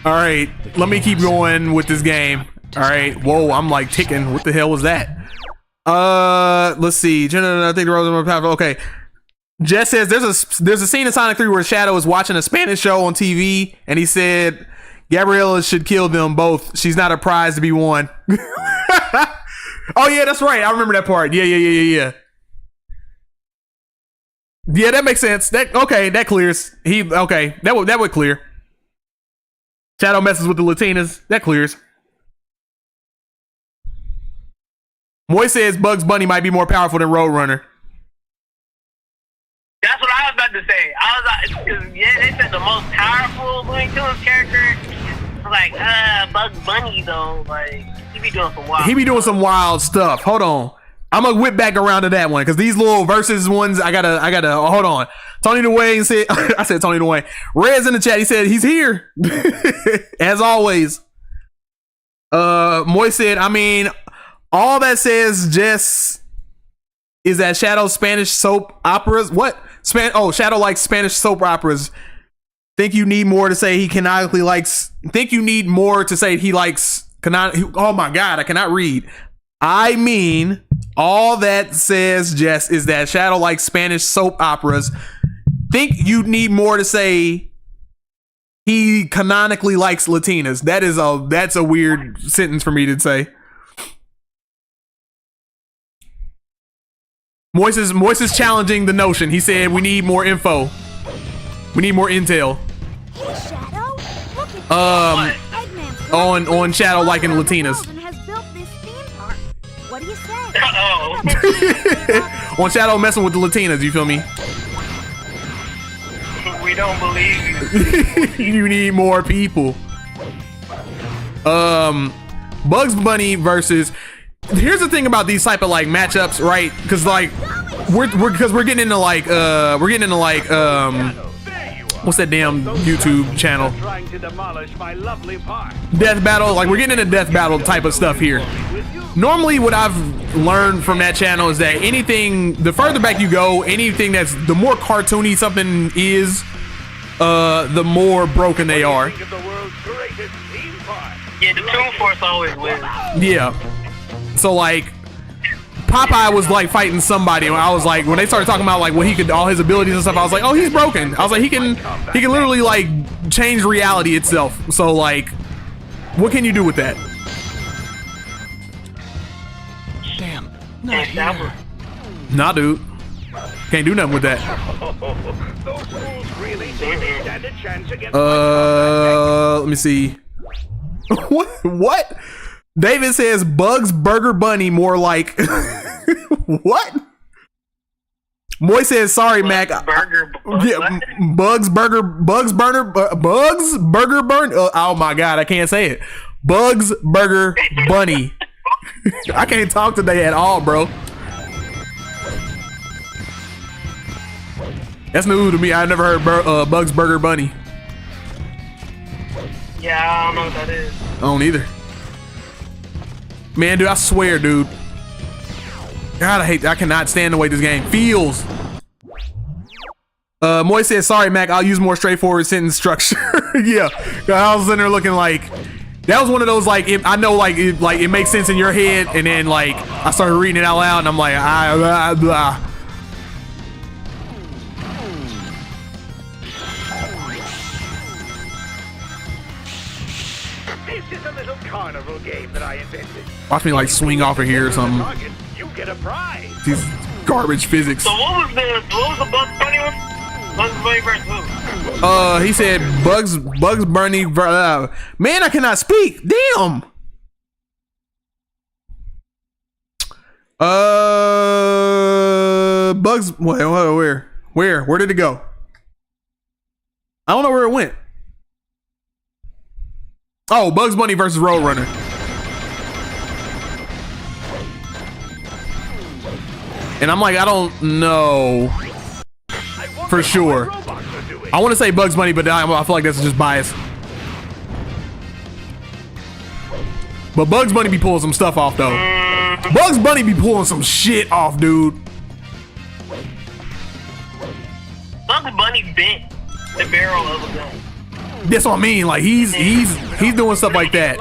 All right, let me keep going with this game. All right, whoa, I'm like ticking. What the hell was that? Let's see. I think the roads are more powerful. Okay. Jess says there's a scene in Sonic 3 where Shadow is watching a Spanish show on TV, and he said Gabriella should kill them both. She's not a prize to be won. Oh yeah, that's right. I remember that part. Yeah. Yeah, that makes sense. That clears. That would clear. Shadow messes with the Latinas. That clears. Moy says Bugs Bunny might be more powerful than Roadrunner. That's what I was about to say. I was like, because they said the most powerful Looney Tunes character. I was like, Bugs Bunny though, like he be doing some wild stuff. Hold on, I'm gonna whip back around to that one because these little versus ones, I gotta. Hold on. Tony DeWayne said, I said Tony DeWayne. Red's in the chat. He said he's here, as always. Moy said, I mean, all that says just is that Shadow Spanish soap operas. What? Shadow likes Spanish soap operas. Think you need more to say he canonically likes. Think you need more to say he likes canon. Oh my God, I cannot read. I mean, all that says, Jess, is that Shadow likes Spanish soap operas. Think you need more to say he canonically likes Latinas. That's a weird sentence for me to say. Moise is challenging the notion. He said we need more info. We need more intel. Hey, Shadow, look at Eggman's on Shadow liking Latinas. and has built this theme park. What do you say? Uh-oh. On Shadow messing with the Latinas, you feel me? We don't believe you. You need more people. Bugs Bunny versus. Here's the thing about these type of like matchups, right? Because like we're getting into like what's that damn YouTube channel? Trying to demolish my lovely park. Death battle. Like we're getting into death battle type of stuff here. Normally, what I've learned from that channel is that anything, the further back you go, anything that's the more cartoony something is, the more broken they are. Think of the world's greatest theme park. Yeah, the Toon Force always wins. Yeah. So like Popeye was like fighting somebody, and I was like, when they started talking about like what he could, all his abilities and stuff, I was like, oh, he's broken. I was like, he can literally like change reality itself. So like, what can you do with that? Damn. Nah, dude. Can't do nothing with that. Those fools really think they stand a chance against Let me see. What? David says Bugs Burger Bunny more like what? Moy says sorry, Mac. Burger. Yeah, Bugs Burger Burn. Oh my God, I can't say it. Bugs Burger Bunny. I can't talk today at all, bro. That's new to me. I never heard Bugs Burger Bunny. Yeah, I don't know what that is. I don't either. Man, dude, I swear, dude. God, I cannot stand the way this game feels. Moy says, sorry, Mac, I'll use more straightforward sentence structure. Yeah, I was in there looking like, that was one of those, like, I know, like, it makes sense in your head, and then, like, I started reading it out loud, and I'm like, blah. This is a little carnival game that I invented. Watch me, like, swing off of here or something. You get a prize. These garbage physics. So what was the Bugs Bunny one? Bugs Bunny versus who? He said Bugs Bunny. Man, I cannot speak. Damn. Bugs. Where did it go? I don't know where it went. Oh, Bugs Bunny versus Roadrunner. And I'm like, I don't know for sure. I want to say Bugs Bunny, but I feel like that's just bias. But Bugs Bunny be pulling some stuff off, though. Bugs Bunny be pulling some shit off, dude. Bugs Bunny bent the barrel of a gun. That's what I mean. Like he's doing stuff like that.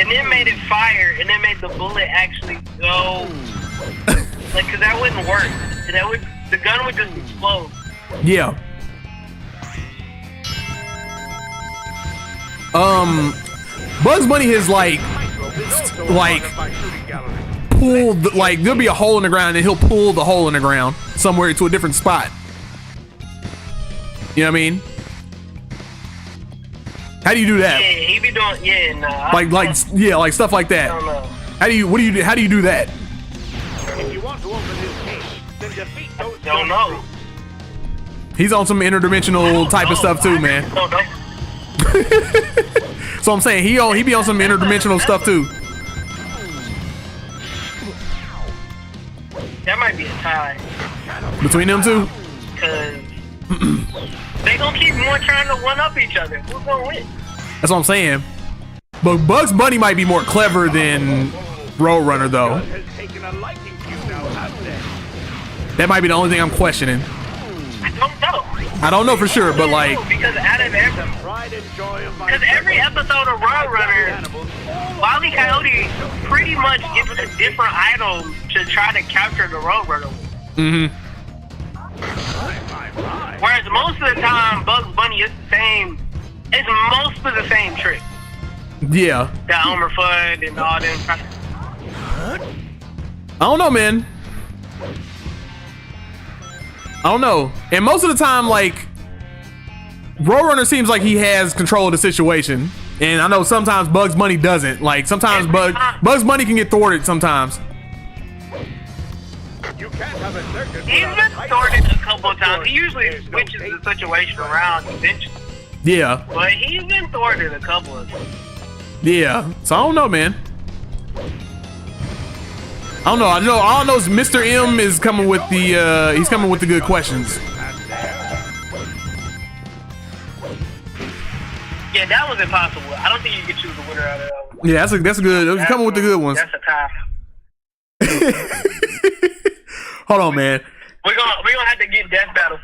And then made it fire, and then made the bullet actually go. Like, cause that wouldn't work. The gun would just explode. Yeah. Bugs Bunny has like pulled, like there'll be a hole in the ground and he'll pull the hole in the ground somewhere to a different spot. You know what I mean? How do you do that? Yeah, he be doing, yeah, nah. Like stuff like that. I don't know. How do you do that? If you want to open this case, then defeat those. Don't know. He's on some interdimensional type of stuff too, man. Don't know. So I'm saying he be on some interdimensional stuff too. That might be a tie. Between them two? Cause they gonna keep more trying to one up each other. Who's gonna win? That's what I'm saying. But Bugs Bunny might be more clever than Roadrunner though. Has taken a liking to you now, hasn't it? That might be the only thing I'm questioning. I don't know for sure, but like, because out of every episode of Roadrunner, Wile E. Coyote pretty much gives a different item to try to capture the Roadrunner. Whereas most of the time, Bugs Bunny is the same. It's most of the same trick. Yeah. The Elmer Fudd and all them. I don't know, man. I don't know. And most of the time, like, Roadrunner seems like he has control of the situation. And I know sometimes Bugs Bunny doesn't. Like, sometimes Bugs Bunny can get thwarted sometimes. You can't have a circus. He's been thwarted a couple of times. He usually switches the situation around eventually. Yeah. But he's been thwarted a couple of times. Yeah. So I don't know, man. I don't know. All I know is Mr. M is coming with the he's coming with the good questions. Yeah, that was impossible. I don't think you could choose the winner out of that one. Yeah, that's a good. He's coming with the good ones. That's a tie. Hold on, man. We're gonna have to get death battle.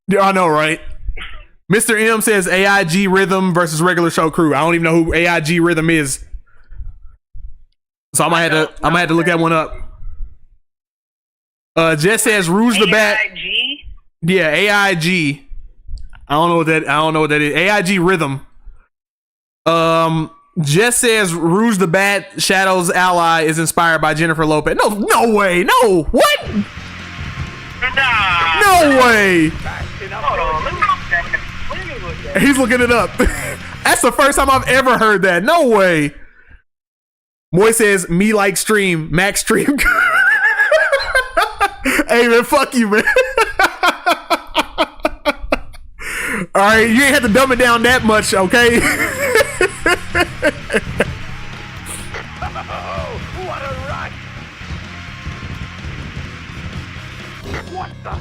Yeah, I know, right? Mr. M says AIG Rhythm versus regular show crew. I don't even know who AIG Rhythm is, so I might have to look that one up. Jess says Rouge the Bat. AIG? Yeah, AIG. I don't know what that is. AIG Rhythm. Jess says Rouge the Bat, Shadow's ally, is inspired by Jennifer Lopez. No way. No. What? Nah. No way. Hold on. Let me look at it. He's looking it up. That's the first time I've ever heard that. No way. Moy says me like stream, Max stream. Hey man, fuck you, man. All right, you ain't have to dumb it down that much, okay? Oh, what a rush! What the?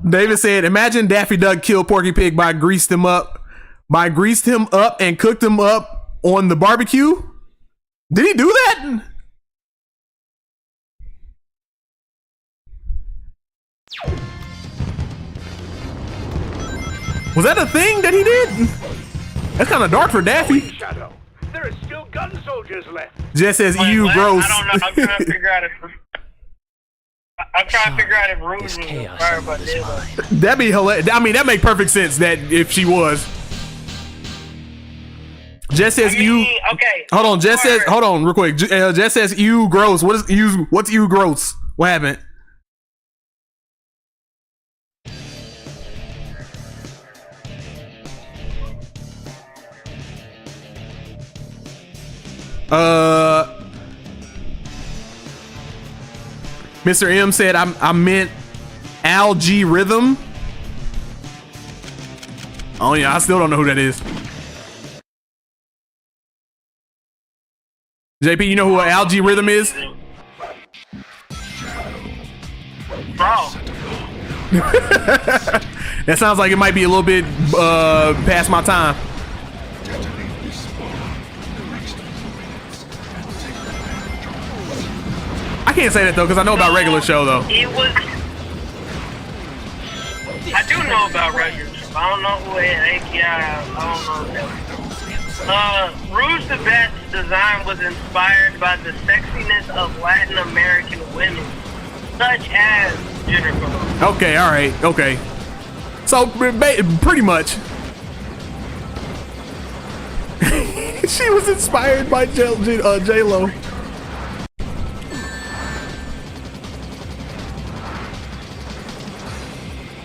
David said, imagine Daffy Duck killed Porky Pig by greased him up and cooked him up on the barbecue. Did he do that? Was that a thing that he did? That's kind of dark for Daffy. Shadow, there are still gun soldiers left. Jess says, Wait, ew, what? gross. I don't know. I'm trying to figure out if Rouge was inspired by Daylight. That'd be hilarious. I mean, that make perfect sense that if she was. Jess says you. Okay. Hold on. Jess says. Hold on, real quick. Jess says you gross. What is you? What's you gross? What happened? Mr. M said I meant Algae Rhythm. Oh yeah, I still don't know who that is. JP, you know who Algae Rhythm is? Bro. That sounds like it might be a little bit past my time. I can't say that though because I know about regular show though. It was. I do know about regular show. I don't know who it is. I don't know that. Rouge the Bat's design was inspired by the sexiness of Latin American women, such as Jennifer Lopez. Okay, all right, okay. So pretty much, she was inspired by J-Lo.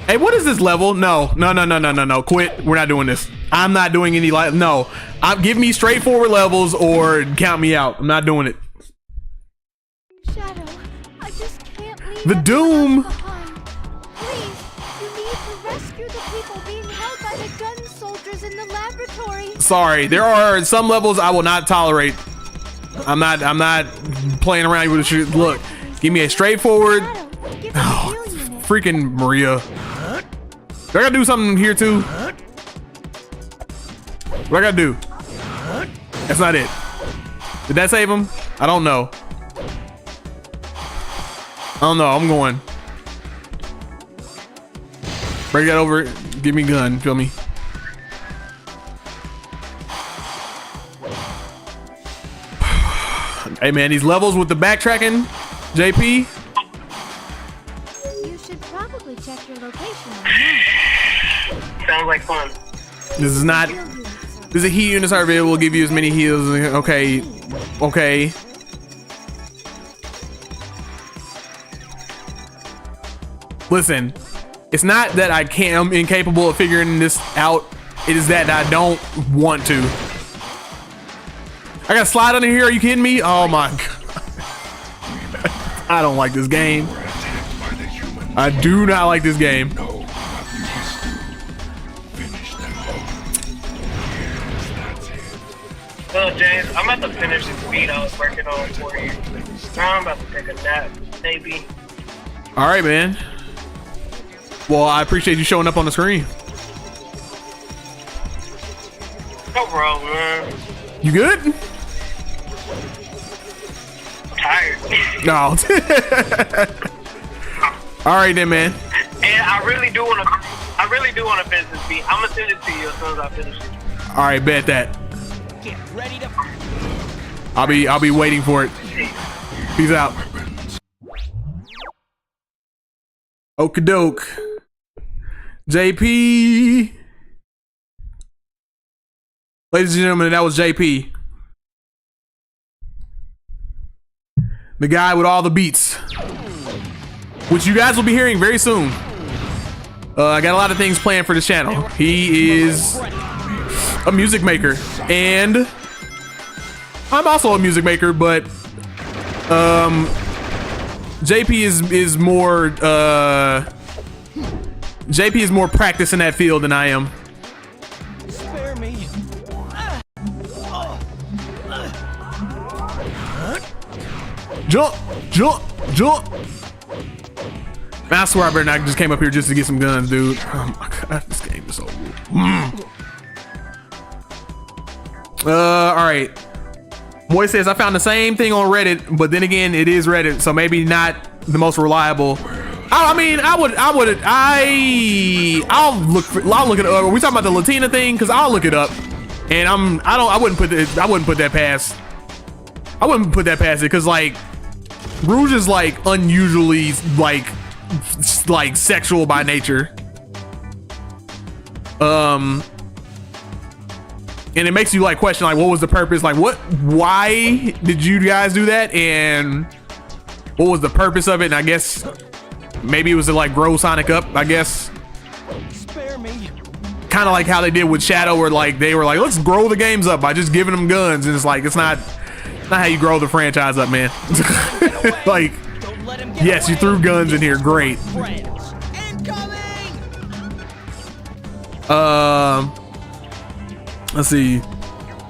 Hey, what is this level? No. Quit. We're not doing this. I'm not doing any no. Give me straightforward levels or count me out. I'm not doing it. Shadow, I just can't leave The Doom. behind. Please, you need to rescue the people being held by the gun soldiers in the laboratory. Sorry, there are some levels I will not tolerate. I'm not playing around with the shit. Look, give me a straightforward. Shadow, give us a heal unit. Freaking Maria. Do I gotta do something here too? What I gotta do? That's not it. Did that save him? I don't know. I'm going. Break that over. Give me a gun. Feel me? Hey man, these levels with the backtracking, JP. You should probably check your location on map. Sounds like fun. This is not. This is a heat unit survey. It will give you as many heals. Okay. Okay. Listen, it's not that I'm incapable of figuring this out. It is that I don't want to. I gotta slide under here. Are you kidding me? Oh my god. I don't like this game. I do not like this game. Well, James, I'm about to finish this beat I was working on for you. Now I'm about to take a nap, maybe. All right, man. Well, I appreciate you showing up on the screen. No problem, man. You good? I'm tired. No. All right then, man. And I really do want to finish this beat. I'm gonna send it to you as soon as I finish it. All right, bet that. Get ready to. I'll be waiting for it. Peace out. Okie doke. JP. Ladies and gentlemen, that was JP. The guy with all the beats, which you guys will be hearing very soon. I got a lot of things planned for this channel. He is a music maker, and I'm also a music maker, but JP is more practiced in that field than I am. Spare me. Jump, jump, jump. Man, I swear I better not just came up here just to get some guns, dude. Oh my god, this game is so good. All right. Moy says, I found the same thing on Reddit, but then again, it is Reddit, so maybe not the most reliable. I'll look at it. Are we talking about the Latina thing? Cause I'll look it up, and I wouldn't put that past it. Cause like, Rouge is like unusually like sexual by nature. And it makes you like question like, what was the purpose? Like, why did you guys do that? And what was the purpose of it? And I guess maybe it was to like grow Sonic up, I guess. Spare me. Kind of like how they did with Shadow, where like they were like, let's grow the games up by just giving them guns. And it's like, it's not how you grow the franchise up, man. Like, yes, you threw guns in here, great. Let's see.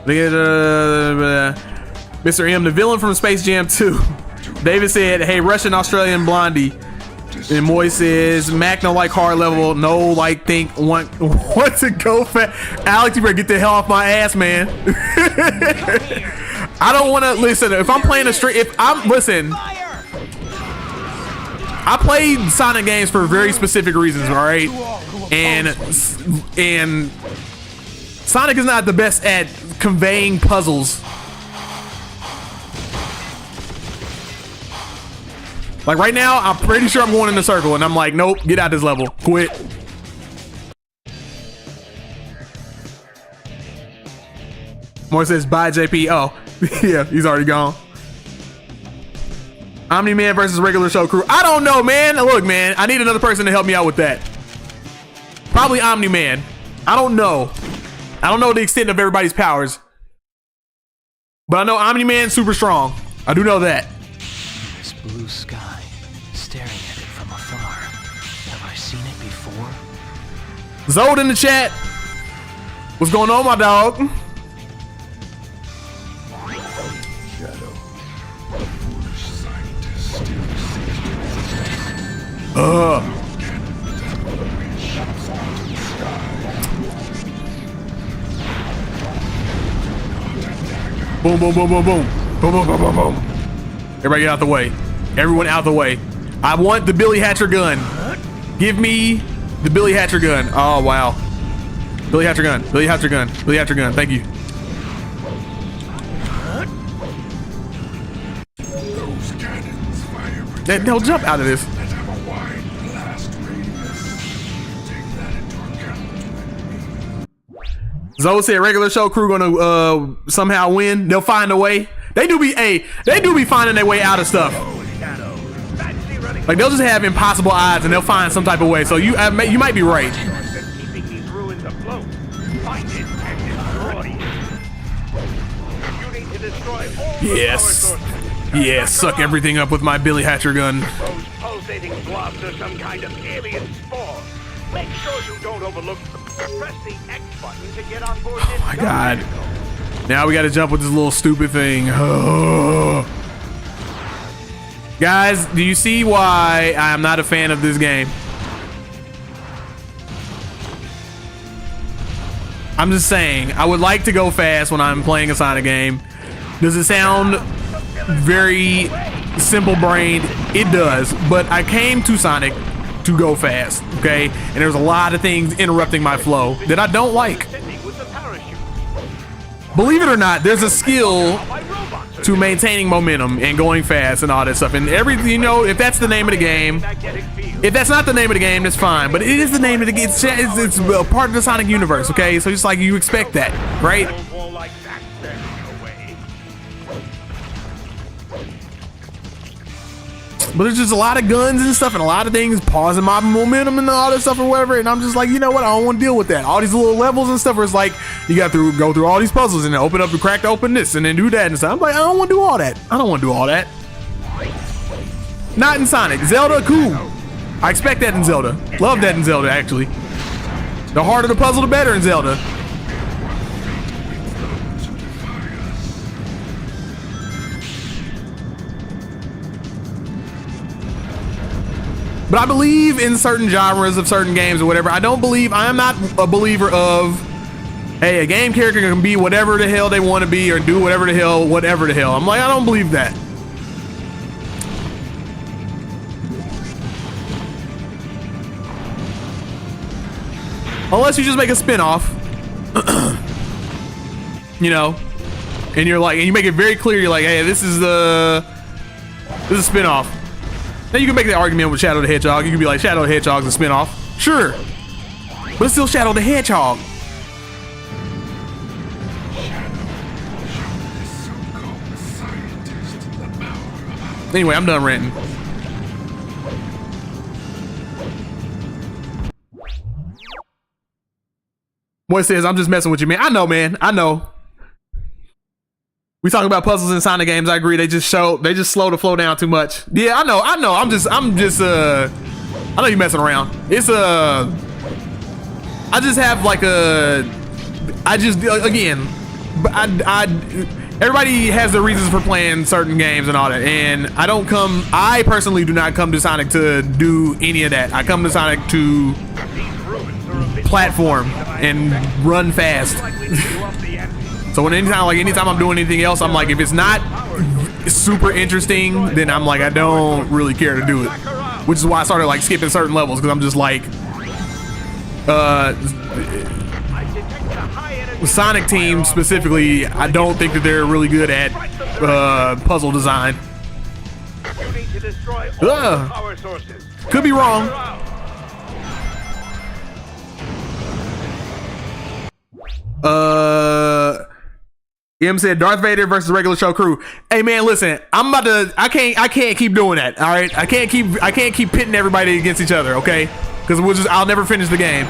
Mr. M, the villain from Space Jam 2. David said, hey, Russian Australian blondie. And Moy says, Mac no like hard level, no like think want to go fast. Alex, you better get the hell off my ass, man. I don't want to listen. If I'm playing I played Sonic games for very specific reasons, all right? And Sonic is not the best at conveying puzzles. Like right now, I'm pretty sure I'm going in a circle, and I'm like, nope, get out this level, quit. Moore says, bye, JP. Oh, yeah, he's already gone. Omni-Man versus regular show crew. I don't know, man. Look, man, I need another person to help me out with that. Probably Omni-Man. I don't know. I don't know the extent of everybody's powers. But I know Omni-Man's super strong. I do know that. This blue sky, staring at it from afar. Have I seen it before? Zod in the chat. What's going on, my dog? Boom, boom, boom, boom, boom. Boom, boom, boom, boom, boom. Everybody get out the way. Everyone out the way. I want the Billy Hatcher gun. Give me The Billy Hatcher gun. Oh, wow. Billy Hatcher gun. Billy Hatcher gun. Billy Hatcher gun. Thank you. They'll jump out of this. Zoe said regular show crew gonna somehow win. They'll find a way. They do be finding their way out of stuff. Like they'll just have impossible odds and they'll find some type of way. So you might be right. Yes. Yes, suck everything up with my Billy Hatcher gun. Those pulsating blobs are some kind of alien spore. Make sure you don't overlook them. Press the X button to get on board. Oh my god. Now we gotta jump with this little stupid thing. Oh. Guys, do you see why I am not a fan of this game? I'm just saying, I would like to go fast when I'm playing a Sonic game. Does it sound very simple brained? It does, but I came to Sonic to go fast, okay? And there's a lot of things interrupting my flow that I don't like. Believe it or not, there's a skill to maintaining momentum and going fast and all that stuff. And everything, you know, if that's the name of the game, if that's not the name of the game, that's fine. But it is the name of the game. It's a part of the Sonic universe, okay? So it's like you expect that, right? But there's just a lot of guns and stuff and a lot of things pausing my momentum and all that stuff or whatever. And I'm just like, you know what? I don't want to deal with that. All these little levels and stuff where it's like, you got to go through all these puzzles and then open up and crack open this and then do that and stuff. I'm like, I don't want to do all that. I don't want to do all that. Not in Sonic. Zelda, cool. I expect that in Zelda. Love that in Zelda, actually. The harder the puzzle, the better in Zelda. But I believe in certain genres of certain games or whatever. I am not a believer of, hey, a game character can be whatever the hell they want to be or do whatever the hell. I'm like, I don't believe that. Unless you just make a spin-off, you know, and you're like, and you make it very clear, you're like, hey, this is a spin-off. Now you can make the argument with Shadow the Hedgehog. You can be like, Shadow the Hedgehog's a spin-off. Sure. But it's still Shadow the Hedgehog. Anyway, I'm done ranting. Boy says, I'm just messing with you, man. I know, man. I know. We talk about puzzles in Sonic games. I agree. They just slow the flow down too much. Yeah, I know. I'm just I know you're messing around. It's I just have like everybody has their reasons for playing certain games and all that. And I personally do not come to Sonic to do any of that. I come to Sonic to platform and run fast. So anytime I'm doing anything else, I'm like, if it's not super interesting, then I'm like, I don't really care to do it. Which is why I started like skipping certain levels, because I'm just like, Sonic Team specifically, I don't think that they're really good at puzzle design. Could be wrong. M said Darth Vader versus regular show crew. Hey man, listen, I can't keep doing that. All right, I can't keep pitting everybody against each other. Okay, because I'll never finish the game.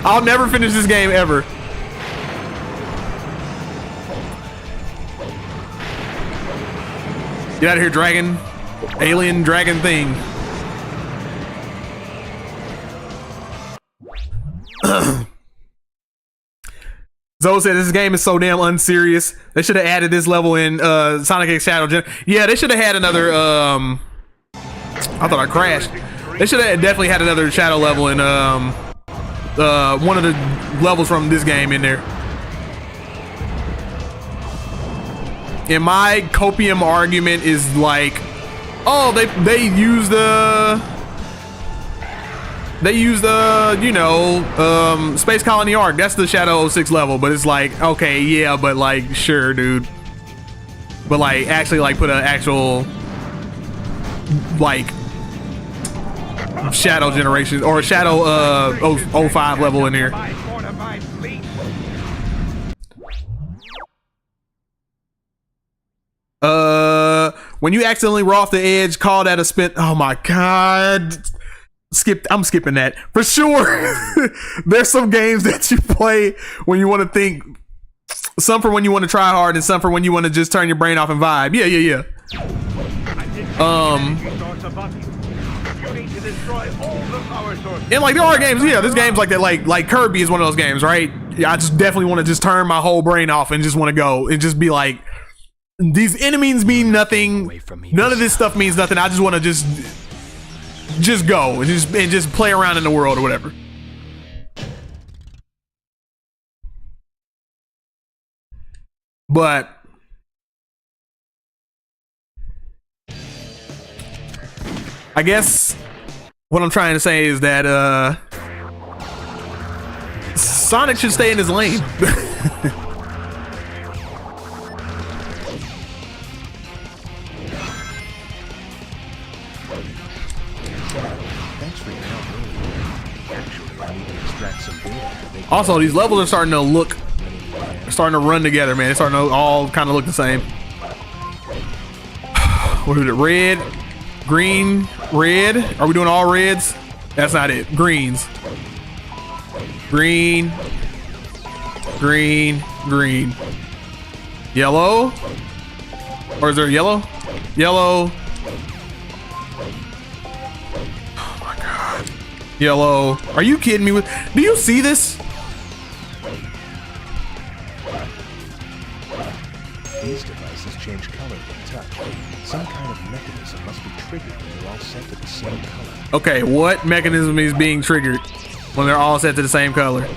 I'll never finish this game ever. Get out of here, dragon, alien dragon thing. Zoe said this game is so damn unserious. They should have added this level in Sonic X Shadow. Yeah, they should have had another. I thought I crashed. They should have definitely had another Shadow level in one of the levels from this game in there. And my copium argument is like, oh, they use the. They used you know, Space Colony Arc. That's the Shadow 06 level, but it's like, okay, yeah, but like, sure, dude. But like, actually, like, put an actual, like, Shadow generation or Shadow 05 level in here. When you accidentally roll off the edge, call that a spin. Oh my god. I'm skipping that for sure. There's some games that you play when you want to think, some for when you want to try hard and some for when you want to just turn your brain off and vibe. Yeah. And like there are games, yeah, there's games like that, like Kirby is one of those games, right? Yeah, I just definitely want to just turn my whole brain off and just want to go and just be like, these enemies mean nothing. None of this stuff means nothing. I just want to just go and just play around in the world or whatever. But I guess what I'm trying to say is that Sonic should stay in his lane. Also, these levels are starting to run together, man. It's starting to all kind of look the same. What is it? Red, green, red. Are we doing all reds? That's not it. Greens. Green, green, green. Yellow? Or is there yellow? Yellow. Oh my god. Yellow. Are you kidding me? Do you see this? These devices change color with touch. Some kind of mechanism must be triggered when they're all set to the same color. Okay, what mechanism is being triggered when they're all set to the same color?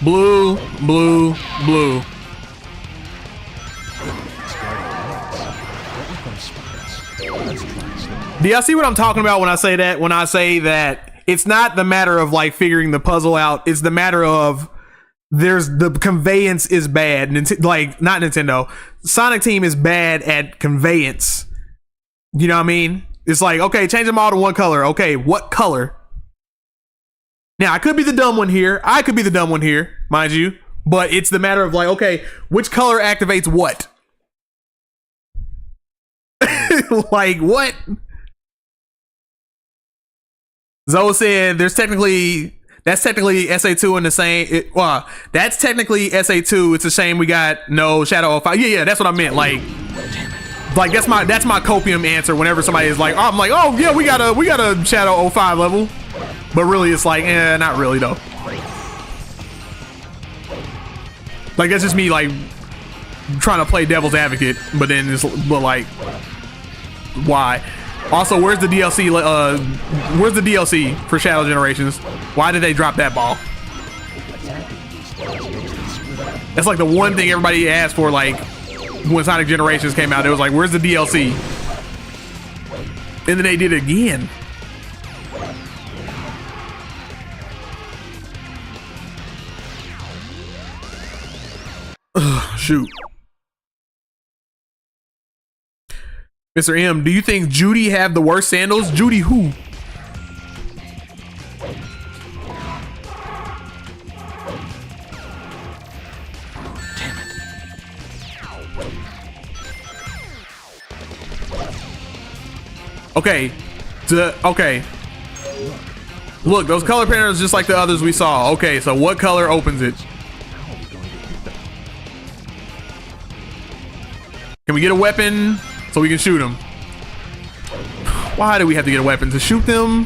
Blue, blue, blue. Do y'all see what I'm talking about when I say that? When I say that it's not the matter of like figuring the puzzle out. It's the matter of the conveyance is bad. Like, not Nintendo. Sonic Team is bad at conveyance. You know what I mean? It's like, okay, change them all to one color. Okay, what color? Now, I could be the dumb one here. I could be the dumb one here, mind you. But it's the matter of like, okay, which color activates what? Like, what? Zoe said that's technically SA2 in the same, that's technically SA2. It's a shame we got no Shadow 05. Yeah, that's what I meant. Like that's my copium answer whenever somebody is like, oh, I'm like, oh yeah, we got a Shadow 05 level. But really it's like, not really though. Like that's just me like trying to play devil's advocate, but like, why? Also, where's the DLC? Where's the DLC for Shadow Generations? Why did they drop that ball? That's like the one thing everybody asked for, like when Sonic Generations came out. It was like, where's the DLC? And then they did it again. Ugh, shoot. Mr. M, do you think Judy have the worst sandals? Judy who? Damn it. Okay. Okay. Look, those color patterns just like the others we saw. Okay, so what color opens it? Can we get a weapon so we can shoot them? Why do we have to get a weapon to shoot them?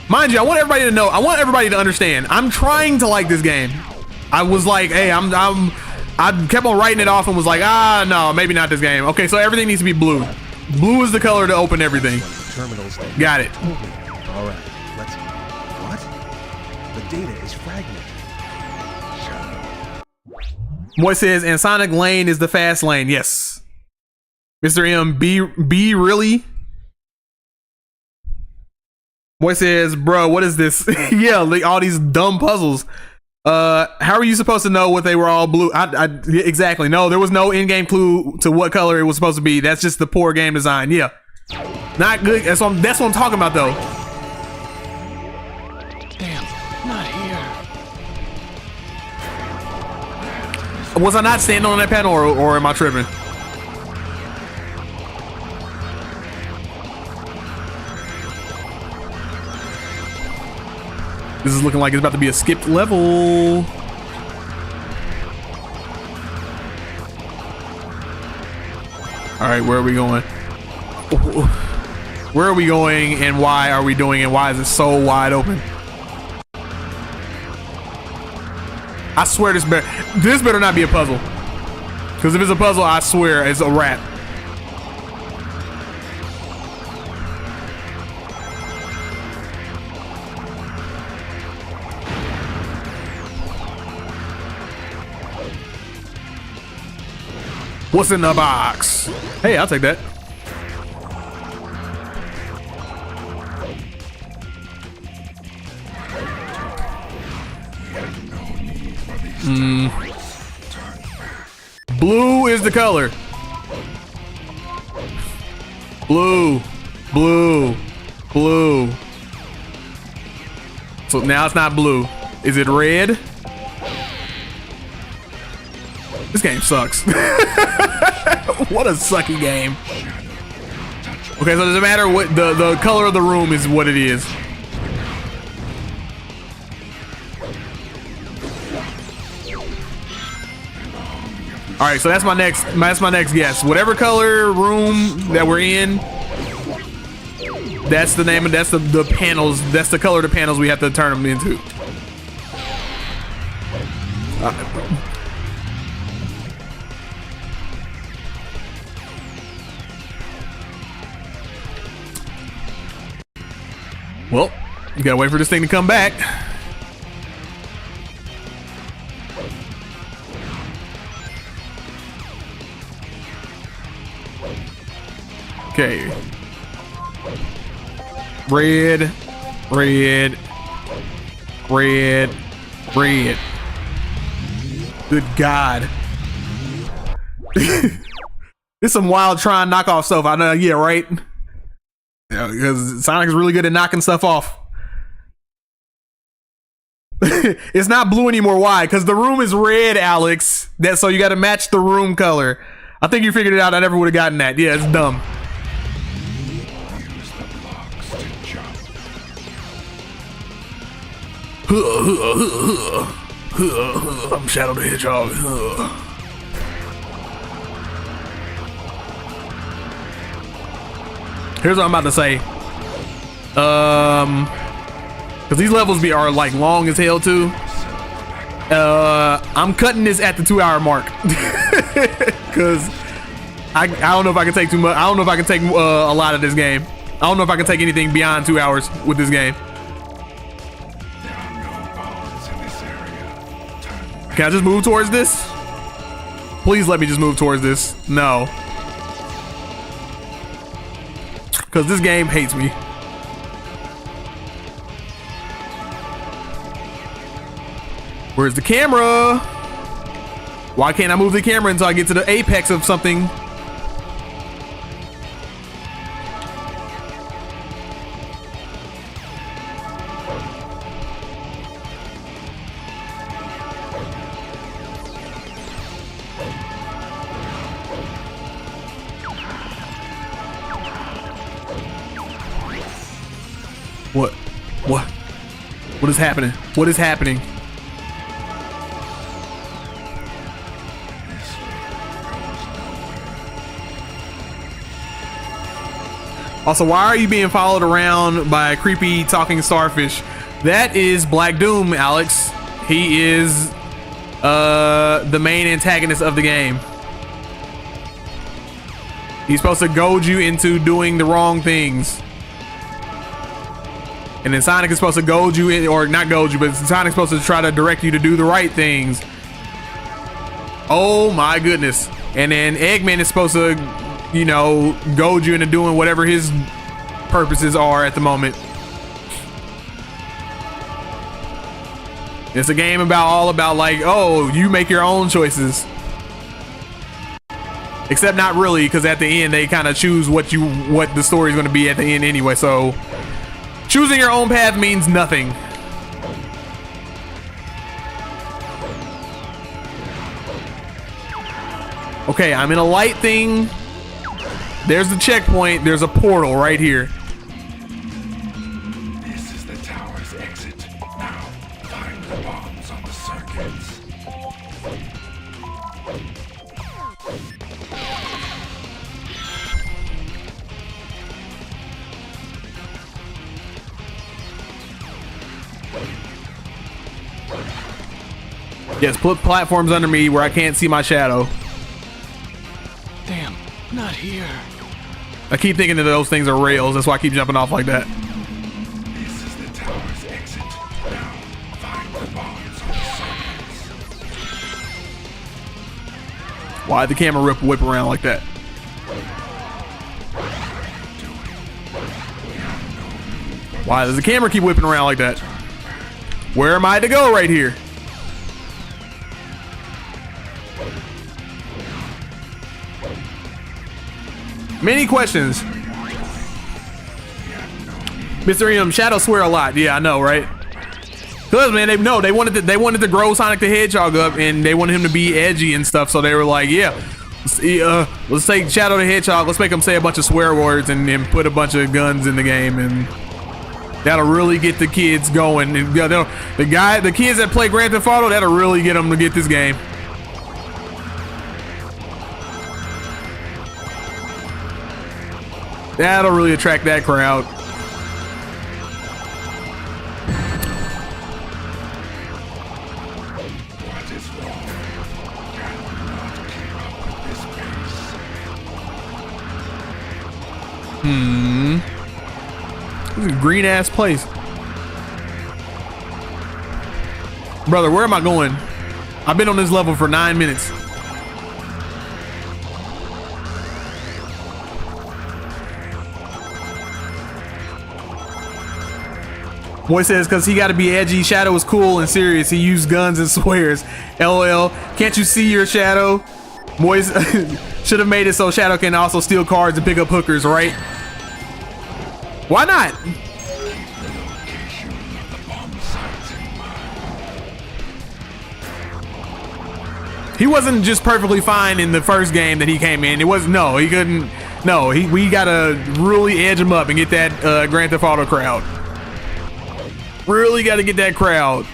Mind you, I want everybody to know, I want everybody to understand, I'm trying to like this game. I was like, hey, I kept on writing it off and was like, no, maybe not this game. Okay, so everything needs to be blue. Blue is the color to open everything. Got it. All right, let's. What? The data is fragmented. Moy says, and Sonic Lane is the fast lane. Yes. Mr. M, B really? Moy says, bro, what is this? Yeah, like all these dumb puzzles. How are you supposed to know what they were all blue? Exactly. No, there was no in-game clue to what color it was supposed to be. That's just the poor game design. Yeah. Not good. That's what I'm talking about, though. Damn, not here. Was I not standing on that panel, or am I tripping? This is looking like it's about to be a skipped level. All right, where are we going? Where are we going, and why are we doing it? Why is it so wide open? I swear this better not be a puzzle. Because if it's a puzzle, I swear it's a wrap. What's in the box? Hey, I'll take that. Blue is the color. Blue. So now it's not blue. Is it red? This game sucks. What a sucky game. Okay, so does it matter what the color of the room is what it is? All right, so that's my next guess. Whatever color room that we're in, that's the name, and that's the panels. That's the color of the panels we have to turn them into. Well, you gotta wait for this thing to come back. Okay. Red. Good God. This is some wild trying knockoff stuff. I know, yeah, right? Yeah, because Sonic is really good at knocking stuff off. It's not blue anymore. Why? Because the room is red, Alex. So you got to match the room color. I think you figured it out. I never would have gotten that. Yeah, it's dumb. I'm Shadow the Hedgehog. Here's what I'm about to say. Because these levels are like long as hell too. I'm cutting this at the 2-hour mark. Because I don't know if I can take too much. I don't know if I can take a lot of this game. I don't know if I can take anything beyond 2 hours with this game. Can I just move towards this? Please let me just move towards this. No. Because this game hates me. Where's the camera? Why can't I move the camera until I get to the apex of something? What is happening? What is happening? Also, why are you being followed around by a creepy talking starfish? That is Black Doom, Alex. He is the main antagonist of the game. He's supposed to goad you into doing the wrong things. And then Sonic is supposed to goad you in, or not goad you, but Sonic's supposed to try to direct you to do the right things. Oh my goodness. And then Eggman is supposed to, you know, goad you into doing whatever his purposes are at the moment. It's a game all about like, oh, you make your own choices. Except not really, because at the end they kind of choose what the story's going to be at the end anyway. So choosing your own path means nothing. Okay, I'm in a light thing. There's the checkpoint. There's a portal right here. This is the tower's exit. Now, find the bombs on the circuits. Yes, put platforms under me where I can't see my shadow. Damn, not here. I keep thinking that those things are rails. That's why I keep jumping off like that. This is the tower's exit. Now, find the bombs on the circuits. Why'd the camera whip around like that? Why does the camera keep whipping around like that? Where am I to go right here? Many questions. Mr. M, Shadow swear a lot. Yeah, I know, right? Cause man, they wanted to grow Sonic the Hedgehog up, and they wanted him to be edgy and stuff. So they were like, yeah, let's take Shadow the Hedgehog. Let's make him say a bunch of swear words and put a bunch of guns in the game, and that'll really get the kids going. And the kids that play Grand Theft Auto, that'll really get them to get this game. That'll really attract that crowd. What is wrong? Cannot keep up with this pace. This is a green ass place. Brother, where am I going? I've been on this level for 9 minutes. Boy says, because he got to be edgy. Shadow is cool and serious. He used guns and swears. LOL. Can't you see your Shadow? Boys should have made it so Shadow can also steal cards and pick up hookers, right? Why not? He wasn't just perfectly fine in the first game that he came in. It was no, he couldn't. No, we gotta really edge him up and get that Grand Theft Auto crowd. Really got to get that crowd.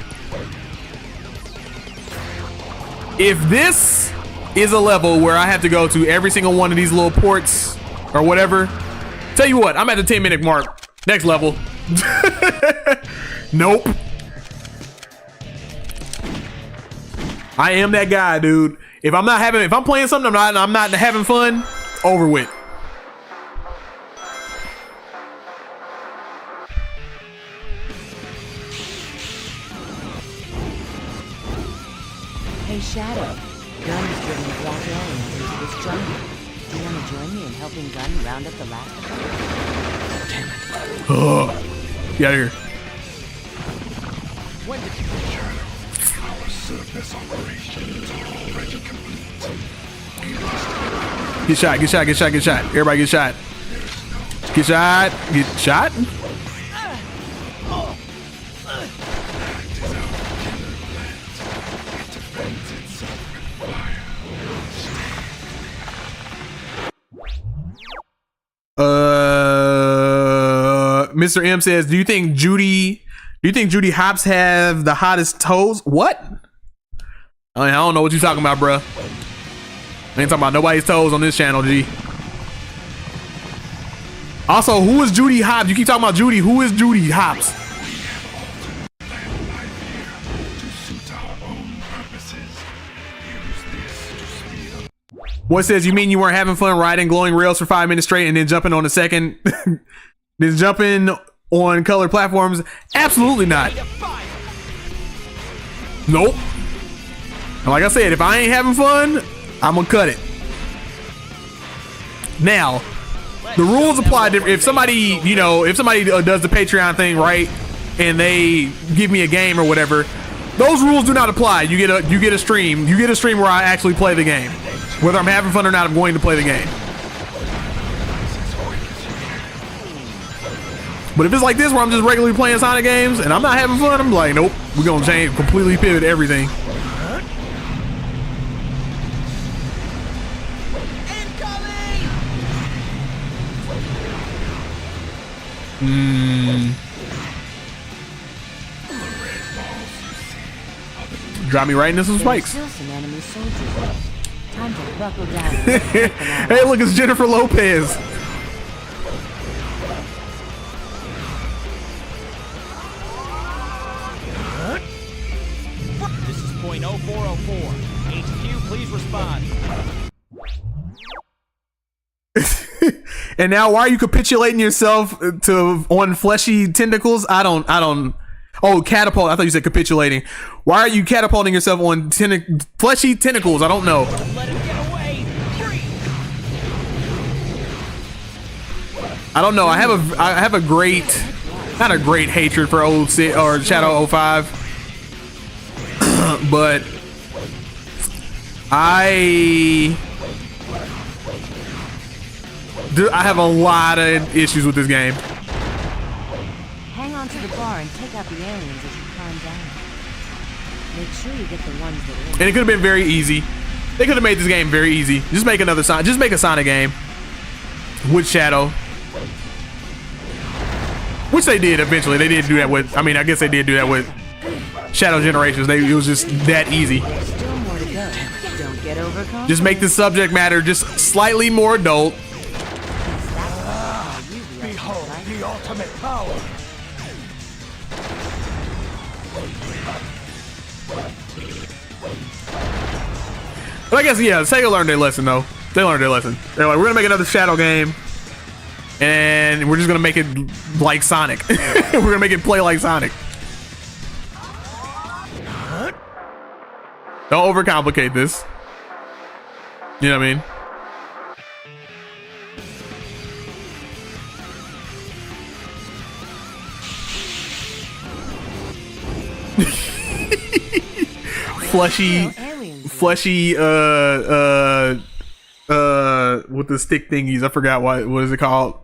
If this is a level where I have to go to every single one of these little ports or whatever, tell you what, I'm at the 10-minute mark. Next level. Nope. I am that guy, dude. If I'm playing something, I'm not having fun, over with. Hey Shadow, Gun is driven a black alien through this jungle. Do you want to join me in helping Gun round up the last of them? Damn it. Oh, get out of here. When did you get Shadow? Our surface operation is already complete. Get shot, get shot, get shot, get shot. Everybody get shot. Get shot. Get shot? Mr. M says, do you think Judy Hopps have the hottest toes? What? I don't know what you're talking about, bruh. I ain't talking about nobody's toes on this channel, G. Also, who is Judy Hopps? You keep talking about Judy. Who is Judy Hopps? What says, you mean you weren't having fun riding glowing rails for 5 minutes straight and then jumping on the second, then jumping on colored platforms? Absolutely not. Nope. And like I said, if I ain't having fun, I'm gonna cut it. Now, the rules apply if somebody, you know, if somebody does the Patreon thing, right, and they give me a game or whatever, those rules do not apply. You get a stream. You get a stream where I actually play the game. Whether I'm having fun or not, I'm going to play the game. But if it's like this where I'm just regularly playing Sonic games and I'm not having fun, I'm like, nope, we're gonna change, completely pivot everything. Drop me right into some spikes. Still some enemy soldiers. Time to buckle down. Hey, look, it's Jennifer Lopez. This is point 0404. HQ, please respond. And now, why are you capitulating yourself on fleshy tentacles? I don't. Oh, catapult. I thought you said capitulating. Why are you catapulting yourself on fleshy tentacles? I don't know. Let him get away. I don't know. I have a great, not a great hatred for old or Shadow 05, but I have a lot of issues with this game. Hang on to the bar and take out the aliens as you climb down. Make sure you get the ones that are in. And it could have been very easy. They could have made this game very easy. Just make another Sonic. Just make a Sonic game with Shadow, which they did eventually. They did do that with. I mean, I guess they did do that with Shadow Generations. It was just that easy. There's still more to go. Don't get overconfident. Just make the subject matter just slightly more adult. Behold the ultimate power. But I guess, yeah, Sega learned their lesson, though. They learned their lesson. They're like, we're going to make another Shadow game, and we're just going to make it like Sonic. We're going to make it play like Sonic. Don't overcomplicate this. You know what I mean? fleshy with the stick thingies. I forgot what is it called?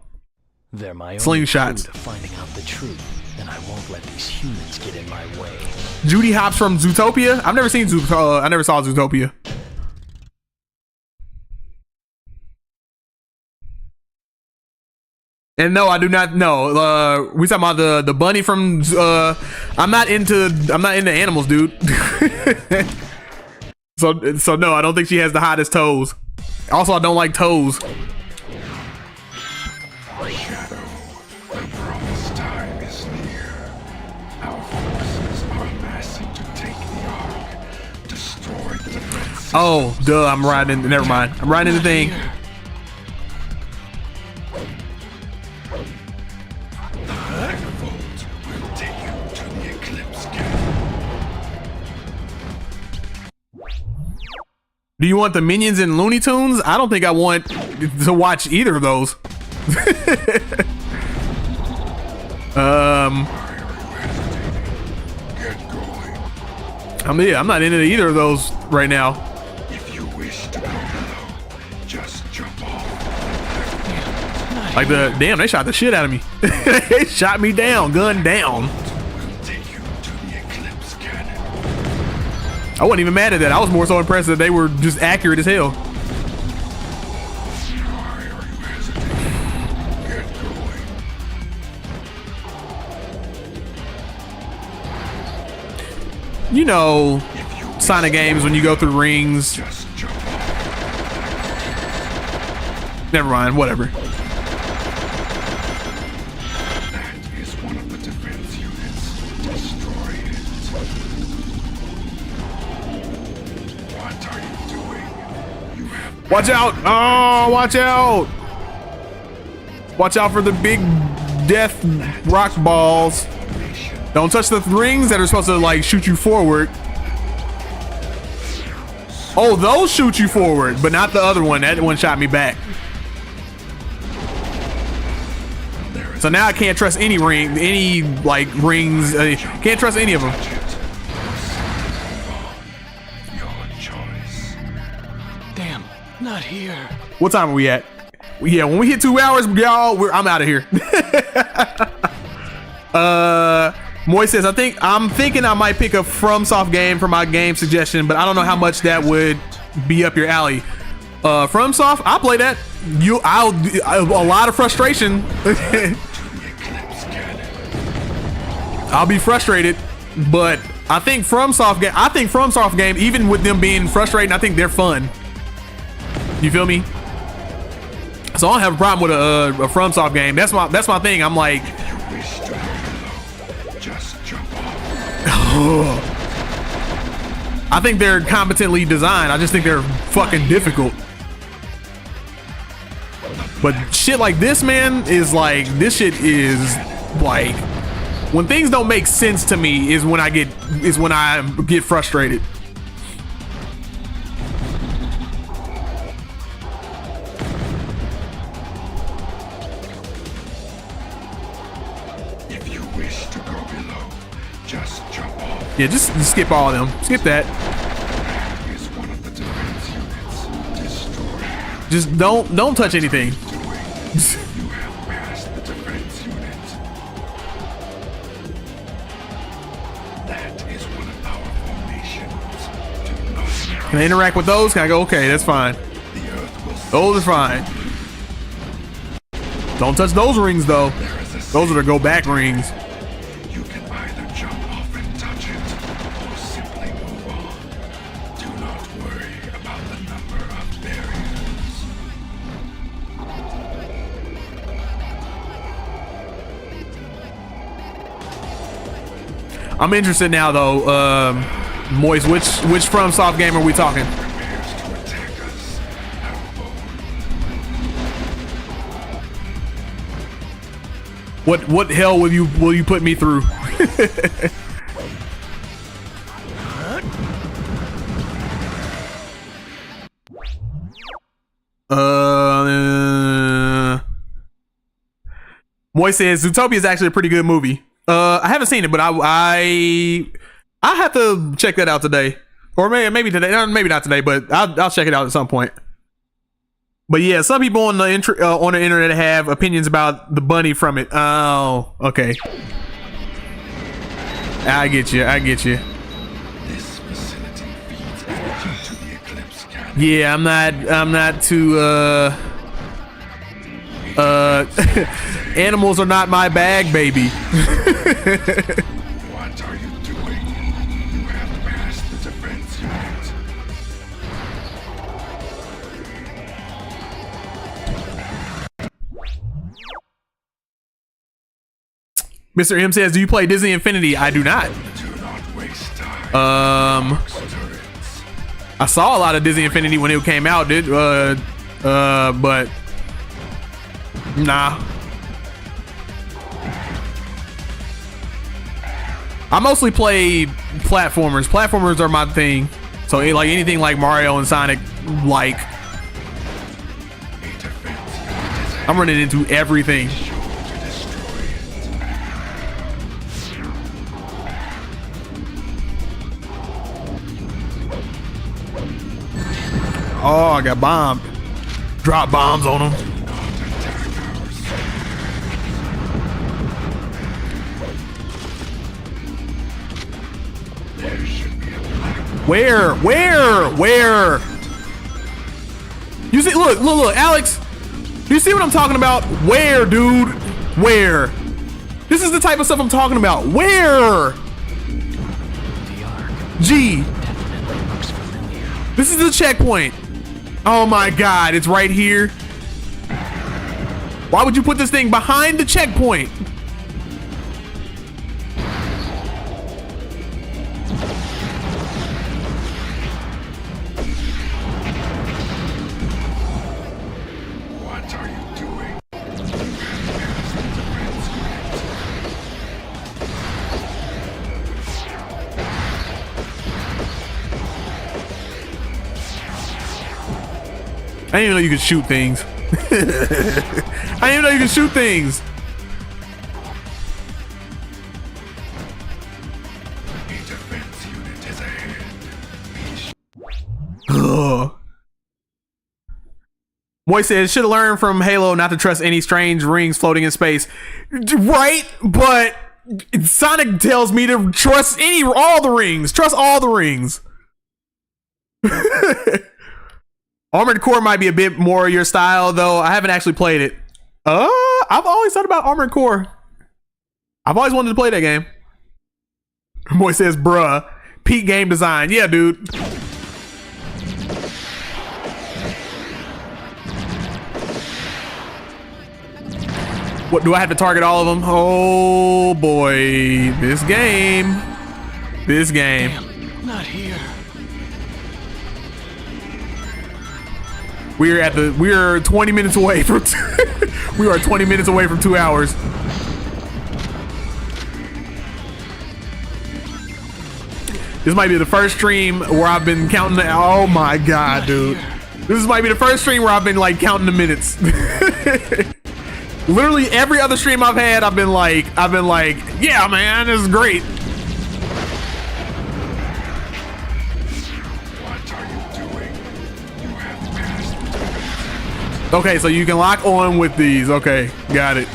They're my slingshots. Finding out the truth, and I won't let these humans get in my way. Judy Hopps from Zootopia. I've never seen I never saw Zootopia. And no, I do not know. We talking about the bunny from I'm not into animals, dude. So no, I don't think she has the hottest toes. Also, I don't like toes. Shadow, the promised time is near. Our forces are amassing to take the Ark, destroy the defense. Oh, duh, I'm riding. Never mind. I'm riding the thing. Do you want the Minions and Looney Tunes? I don't think I want to watch either of those. I'm not into either of those right now. If you wish to go below, just jump off. Like damn, they shot the shit out of me. They shot me down, gun down. I wasn't even mad at that. I was more so impressed that they were just accurate as hell. You know, Sonic games when you go through rings. Never mind, whatever. That is one of the defense units. Destroy it. What are you doing? You have Watch out! Oh, watch out! Watch out for the big death rock balls. Don't touch the rings that are supposed to like shoot you forward. Oh, those shoot you forward, but not the other one. That one shot me back. So now I can't trust any rings. Can't trust any of them. Damn, not here. What time are we at? Yeah, when we hit 2 hours, y'all, I'm out of here. Moy says, I'm thinking I might pick a FromSoft game for my game suggestion, but I don't know how much that would be up your alley. FromSoft, I'll play that. A lot of frustration. I'll be frustrated, but I think FromSoft game, even with them being frustrating, I think they're fun. You feel me? So I don't have a problem with a FromSoft game. That's my thing. I'm like, I think they're competently designed. I just think they're fucking difficult. But shit like this, man, is like, this shit is like, when things don't make sense to me is when I get frustrated. If you wish to go below, just jump off. Yeah, just skip all of them. Skip that. Is one of the defense units destroyed? Just don't touch anything. You have passed the defense unit. That is one of our formations. Do not Can I interact with those? Can I go? Okay, that's fine. Those are fine. Don't touch those rings though. Those are the go back rings. You can either jump off and touch it, or simply move on. Do not worry about the number of barriers. I'm interested now though. Moist, which FromSoft game are we talking? What hell will you put me through? Moy says Zootopia is actually a pretty good movie. I haven't seen it, but I have to check that out today, or maybe today. No, maybe not today, but I'll check it out at some point. But yeah, some people on the internet have opinions about the bunny from it. Oh, okay. I get you. This facility feeds energy to the Eclipse cannon. Yeah, I'm not too animals are not my bag, baby. What are you doing? You have passed the defense unit. Mr. M says, do you play Disney Infinity? I do not. Do not waste time. I saw a lot of Disney Infinity when it came out, but nah. I mostly play platformers. Platformers are my thing. So like anything like Mario and Sonic, like I'm running into everything. Oh, I got bombed. Drop bombs on them. Where? You see, look, Alex. You see what I'm talking about? Where, dude? Where? This is the type of stuff I'm talking about. Where? G. This is the checkpoint. Oh my God, it's right here. Why would you put this thing behind the checkpoint? What are you doing? I didn't even know you could shoot things. I didn't even know you could shoot things. Ugh. Moy says, should have learned from Halo not to trust any strange rings floating in space. Right? But Sonic tells me to trust all the rings. Trust all the rings. Armored Core might be a bit more your style, though. I haven't actually played it. I've always thought about Armored Core. I've always wanted to play that game. Moy says, bruh. Peak game design. Yeah, dude. What, do I have to target all of them? Oh boy, this game. Damn, not here. We're 20 minutes away from we are 20 minutes away from 2 hours. This might be the first stream where I've been counting the, oh my god, dude. This might be the first stream where I've been like counting the minutes. Literally every other stream I've had, I've been like, yeah, man, this is great. What are you doing? You have passed. Okay, so you can lock on with these. Okay, got it.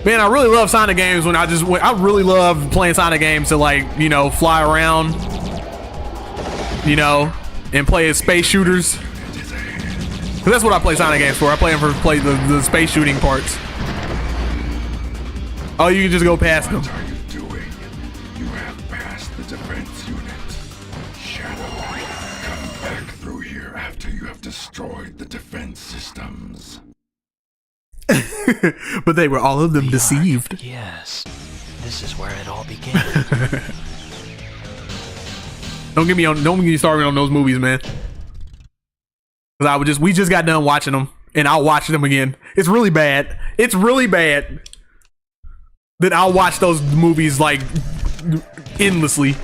Man, I really love Sonic games when I really love playing Sonic games to, like, you know, fly around, you know, and play as space shooters. Cause that's what I play Sonic games for. I play them for the space shooting parts. Oh, you can just go past them. What are you doing? You have passed the defense unit. Shadow, come back through here after you have destroyed the defense systems. But they were all of them deceived. Yes, this is where it all began. Don't get me started on those movies, man. Cause we just got done watching them, and I'll watch them again. It's really bad. It's really bad that I'll watch those movies like endlessly.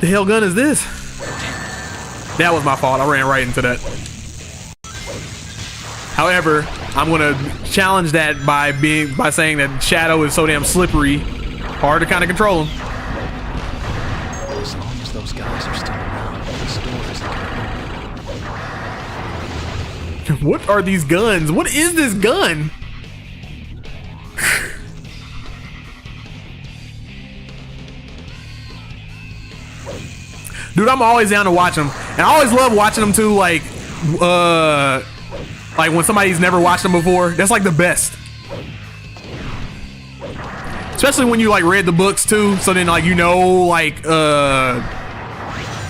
The hell gun is this? That was my fault. I ran right into that. However, I'm gonna challenge that by saying that Shadow is so damn slippery, hard to kind of control him. As long as those guys are still around, this door isn't gonna open. What are these guns? What is this gun? Dude, I'm always down to watch them, and I always love watching them too. Like when somebody's never watched them before, that's like the best. Especially when you like read the books too, so then like you know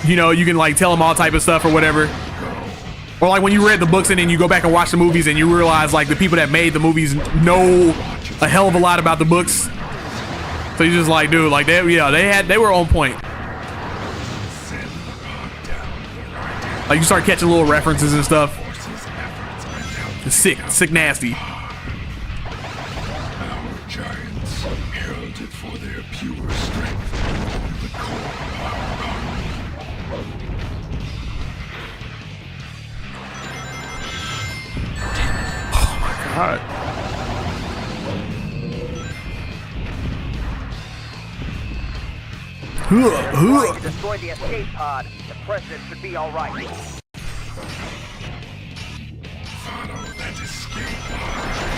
you can like tell them all type of stuff or whatever. Or like when you read the books and then you go back and watch the movies and you realize like the people that made the movies know a hell of a lot about the books. So you're just like, dude, like they were on point. Like you start catching little references and stuff. It's sick, nasty. Our giants heralded for their pure strength form the core of our army. Oh my god. Trying to destroy the escape pod. The president should be all right. Like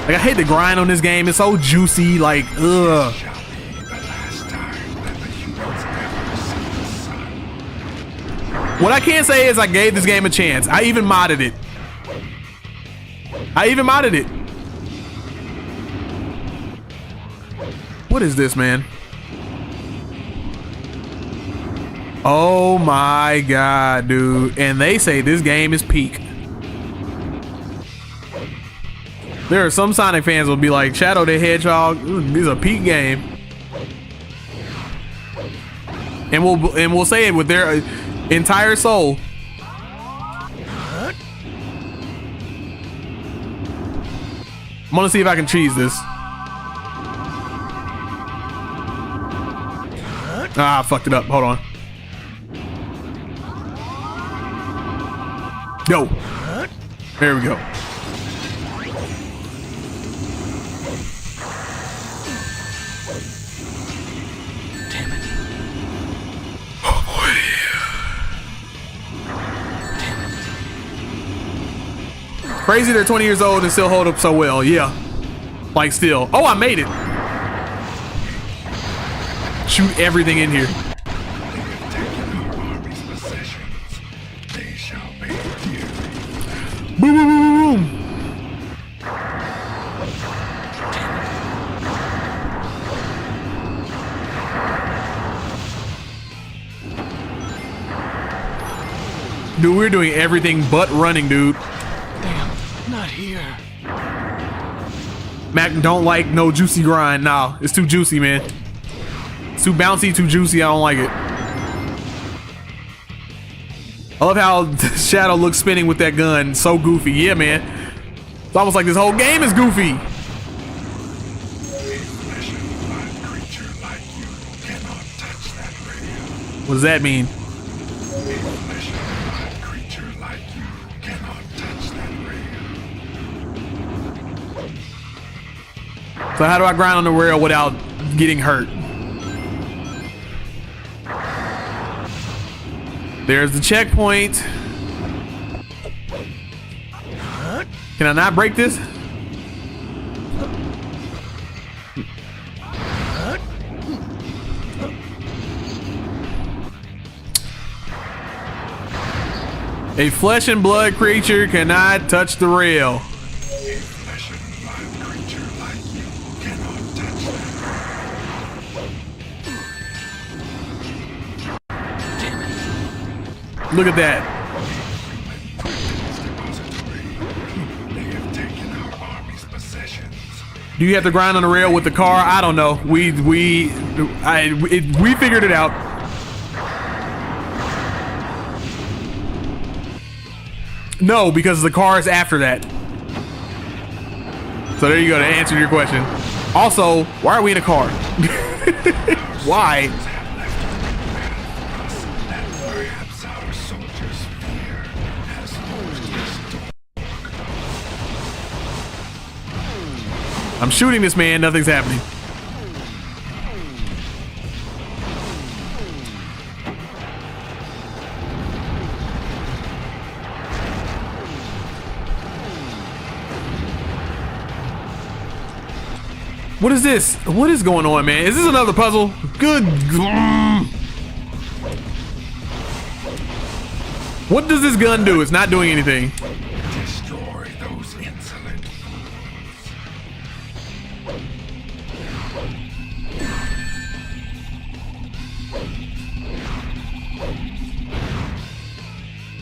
I hate the grind on this game. It's so juicy. Like, ugh. What I can say is I gave this game a chance. I even modded it. What is this, man? Oh my god, dude. And they say this game is peak. There are some Sonic fans will be like, Shadow the Hedgehog, this is a peak game. And we'll say it with their Entire soul. I'm gonna see if I can cheese this. Ah, I fucked it up. Hold on. Yo. There we go. Damn it. Oh boy. Damn it. Crazy they're 20 years old and still hold up so well. Yeah. Like still. Oh, I made it. Shoot everything in here. Boom, boom, boom, boom. Dude, we're doing everything but running, dude. Damn, not here. Mac don't like no juicy grind. Nah, it's too juicy, man. It's too bouncy, too juicy. I don't like it. I love how Shadow looks spinning with that gun. So goofy. Yeah, man. It's almost like this whole game is goofy. What does that mean? So how do I grind on the rail without getting hurt? There's the checkpoint. Can I not break this? A flesh and blood creature cannot touch the rail. Look at that. Do you have to grind on the rail with the car? I don't know. We figured it out. No, because the car is after that. So there you go, to answer your question. Also, why are we in a car? Why? I'm shooting this man, nothing's happening. What is this? What is going on, man? Is this another puzzle? Good. What does this gun do? It's not doing anything. Destroy those insolent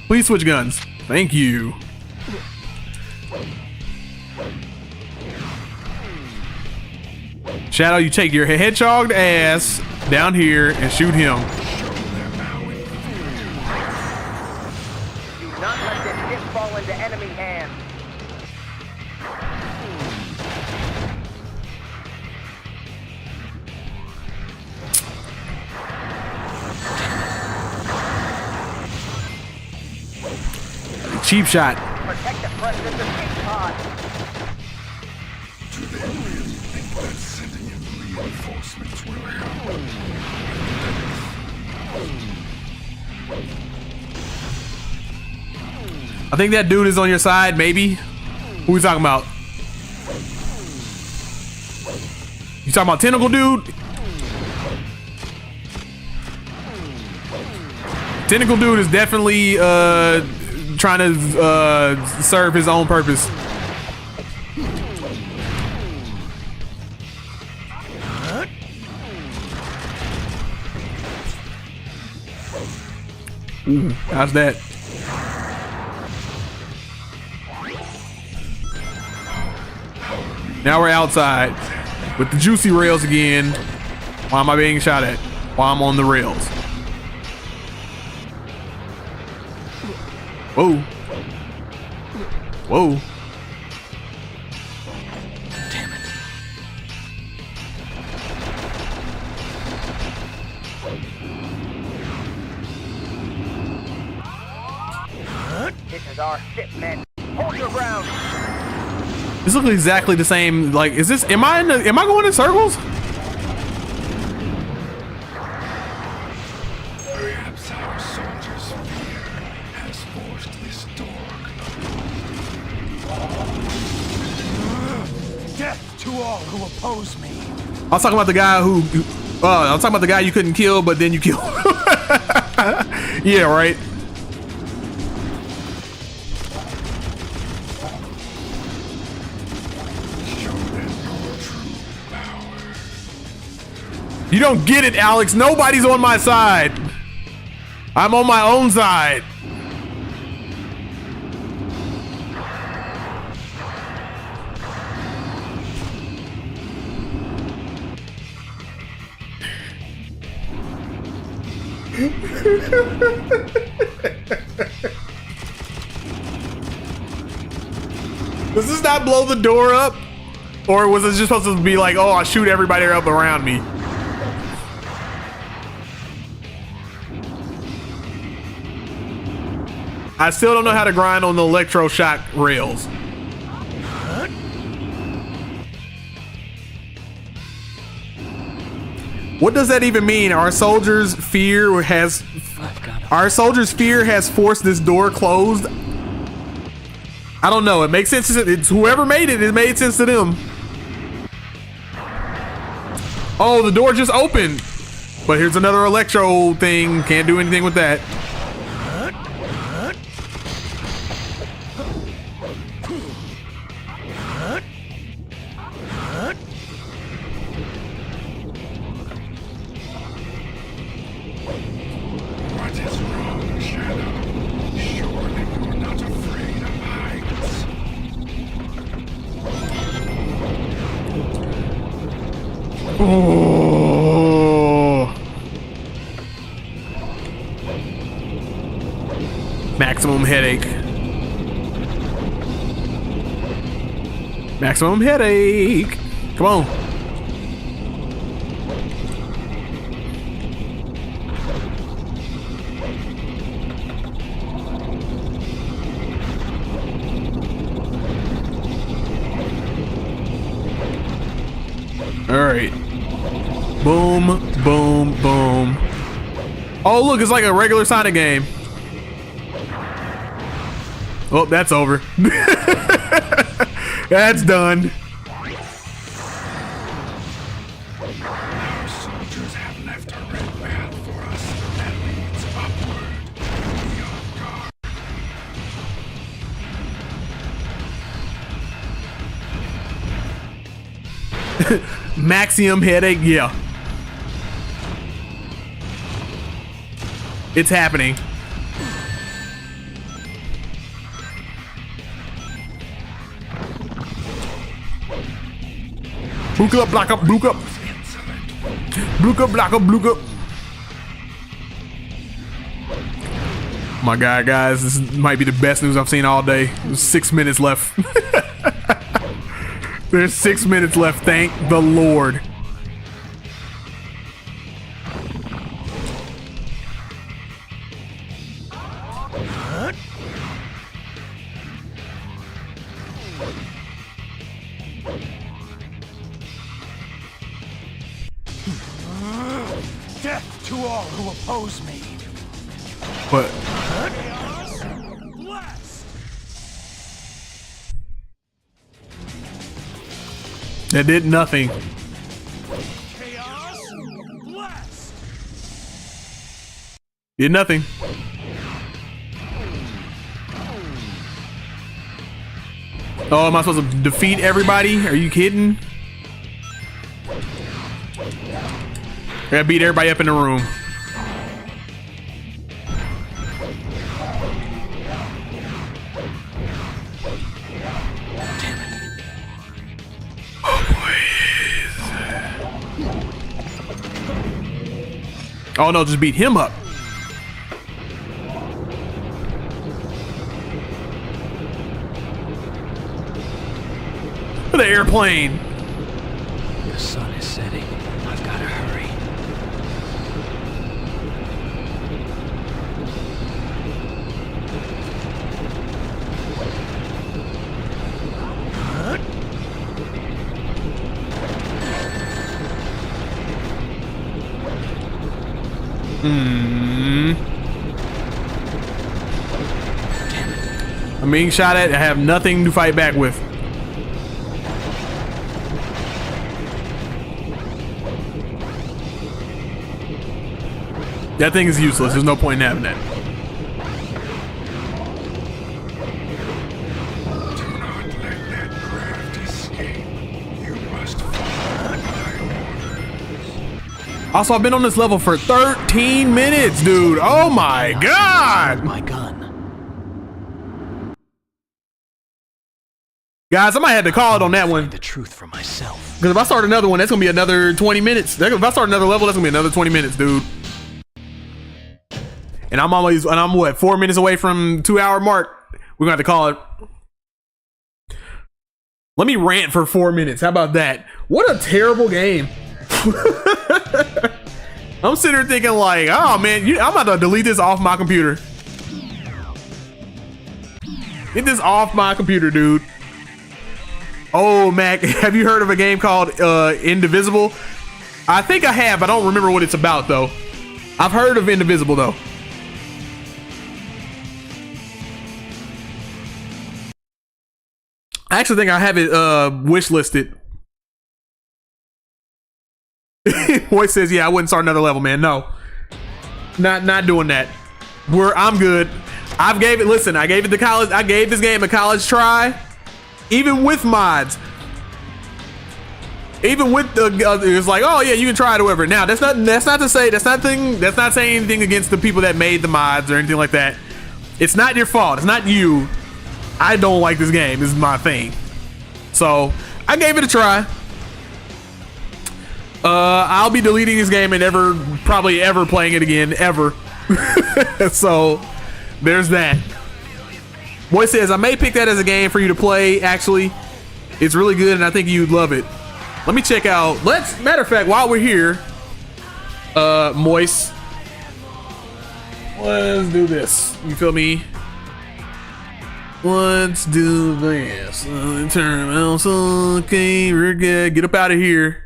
Please switch guns. Thank you. Shadow, you take your hedgehog ass down here and shoot him. Do not let this ship fall into enemy hands. Cheap shot. Protect the president of the pod. Do they really think that sending in reinforcements will help? I think that dude is on your side, maybe. Who we talking about? You talking about Tentacle Dude? Tentacle Dude is definitely trying to serve his own purpose. Ooh, how's that? Now we're outside with the juicy rails again. Why am I being shot at? While I'm on the rails. Whoa. Whoa. Damn it. This is our ship, men. Hold your ground. This looks exactly the same. Like, is this? Am I going in circles? Perhaps our soldiers' fear has forced this door closed. Death to all who oppose me. I was talking about the guy who. I was talking about the guy you couldn't kill, but then you killed. Yeah, right. You don't get it, Alex. Nobody's on my side. I'm on my own side. Does this not blow the door up? Or was it just supposed to be like, oh, I'll shoot everybody up around me? I still don't know how to grind on the electroshock rails. What does that even mean? Our soldiers' fear has forced this door closed. I don't know. It makes sense. It's whoever made it. It made sense to them. Oh, the door just opened. But here's another electro thing. Can't do anything with that. What is wrong, Shadow? Surely you're not afraid of heights. Oh. Maximum headache. Maximum headache. Come on. All right. Boom, boom, boom. Oh, look, it's like a regular Sonic game. Oh, that's over. That's done. Our soldiers have left a red path for us that leads upward beyond God. Maximum headache, yeah. It's happening. Blook up, block up, blook up. Blook up, block up, blook up. My God, guys, this might be the best news I've seen all day. There's 6 minutes left. There's 6 minutes left, thank the Lord. Death to all who oppose me. But that did nothing. Chaos blast. Did nothing. Oh, am I supposed to defeat everybody? Are you kidding? I gotta beat everybody up in the room. Oh no, just beat him up. airplane. The sun is setting. I've got to hurry. I'm being shot at. I have nothing to fight back with. That thing is useless. There's no point in having that. Do not let that craft escape. You must follow my orders. Also, I've been on this level for 13 minutes, dude. Oh my god. My gun. Guys, I might have to call it on that one. The truth for myself. Because if I start another one, that's gonna be another 20 minutes. If I start another level, that's gonna be another 20 minutes, dude. And I'm what, 4 minutes away from 2 hour mark. We're gonna have to call it. Let me rant for 4 minutes. How about that? What a terrible game. I'm sitting here thinking like, oh man, I'm about to delete this off my computer. Get this off my computer, dude. Oh, Mac, have you heard of a game called Indivisible? I think I have. I don't remember what it's about, though. I've heard of Indivisible, though. I actually think I have it wish listed. Boy says, yeah, I wouldn't start another level, man. No. Not doing that. I'm good. I gave it to college. I gave this game a college try. Even with mods, even with the, it's like, oh yeah, you can try it or whatever. Now that's not saying anything against the people that made the mods or anything like that. It's not your fault. It's not you. I don't like this game. This is my thing. So I gave it a try. I'll be deleting this game and probably ever playing it again, ever. So there's that. Boy says, I may pick that as a game for you to play, actually. It's really good, and I think you'd love it. Let me check out. Matter of fact, while we're here, Moist, let's do this. You feel me? Let's do this. Turn mouse. Okay, we're good. Get up out of here.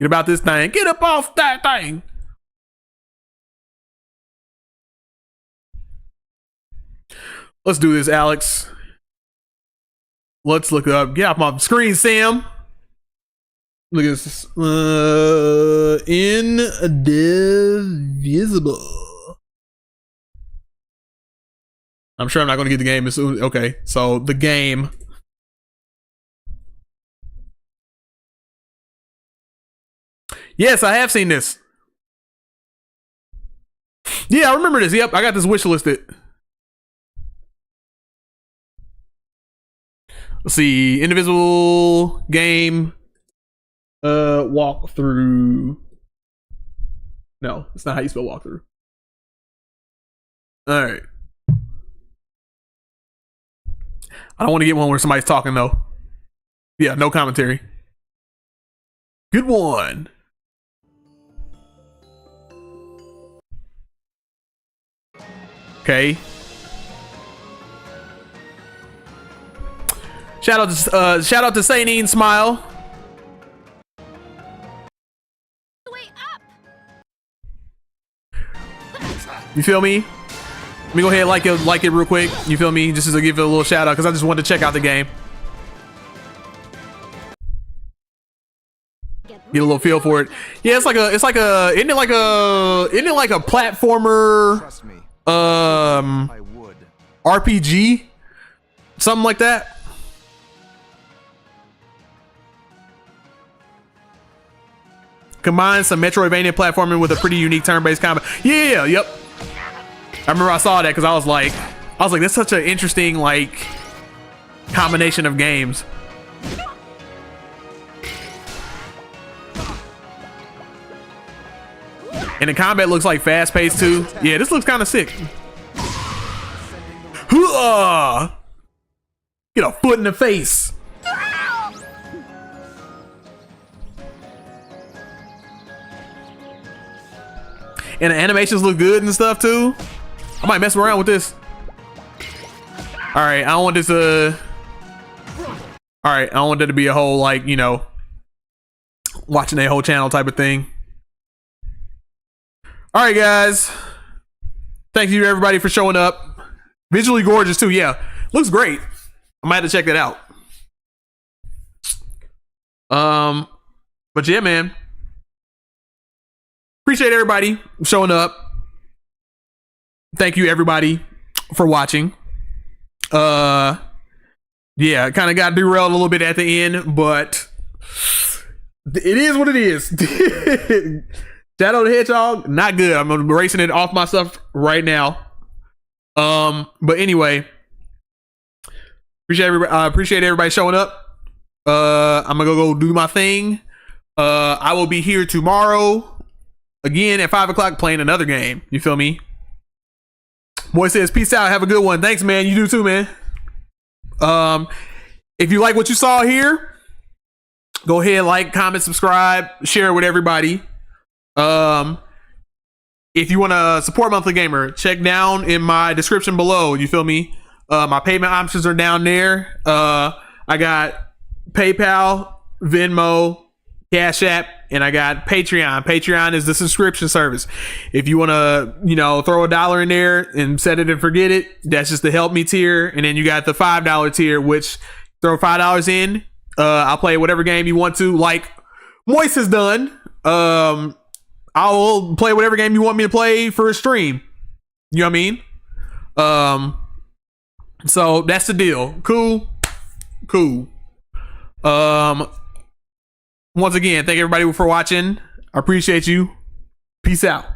Get about this thing. Get up off that thing. Let's do this, Alex. Let's look up. Get off my screen, Sam. Look at this. Indivisible. I'm sure I'm not going to get the game as soon. Okay, so the game. Yes, I have seen this. Yeah, I remember this. Yep, I got this wish listed. Let's see, Indivisible game walkthrough. No, it's not how you spell walkthrough. All right. I don't want to get one where somebody's talking though. Yeah, no commentary. Good one. Okay. Shout out to Sainine Smile. You feel me? Let me go ahead and like it real quick. You feel me? Just to give it a little shout out because I just wanted to check out the game. Get a little feel for it. Yeah, isn't it like a platformer RPG? Something like that. Combine some Metroidvania platforming with a pretty unique turn-based combat. Yeah, yep. I remember I saw that because I was like, that's such an interesting like combination of games. And the combat looks like fast-paced too. Yeah, this looks kind of sick. Get a foot in the face. And the animations look good and stuff too. I might mess around with this. All right, I don't want this to. All right, I don't want that to be a whole, like, you know, watching a whole channel type of thing. All right, guys. Thank you everybody for showing up. Visually gorgeous too. Yeah, looks great. I might have to check that out. But yeah, man. Appreciate everybody showing up. Thank you everybody for watching. Yeah, kind of got derailed a little bit at the end, but it is what it is. Shadow the Hedgehog, not good. I'm erasing it off my stuff right now. But anyway, appreciate everybody showing up. I'm gonna go do my thing. I will be here tomorrow again at 5 o'clock playing another game. You feel me? Boy says, peace out. Have a good one. Thanks, man. You do too, man. If you like what you saw here, go ahead, like, comment, subscribe, share it with everybody. If you want to support Monthly Gamer, check down in my description below. You feel me? My payment options are down there. I got PayPal, Venmo, Cash App, and I got Patreon. Patreon is the subscription service. If you want to, you know, throw $1 in there and set it and forget it, that's just the help me tier. And then you got the $5 tier, which throw $5 in. I'll play whatever game you want to, like Moist has done. I'll play whatever game you want me to play for a stream. You know what I mean? So that's the deal. Cool. Once again, thank everybody for watching. I appreciate you. Peace out.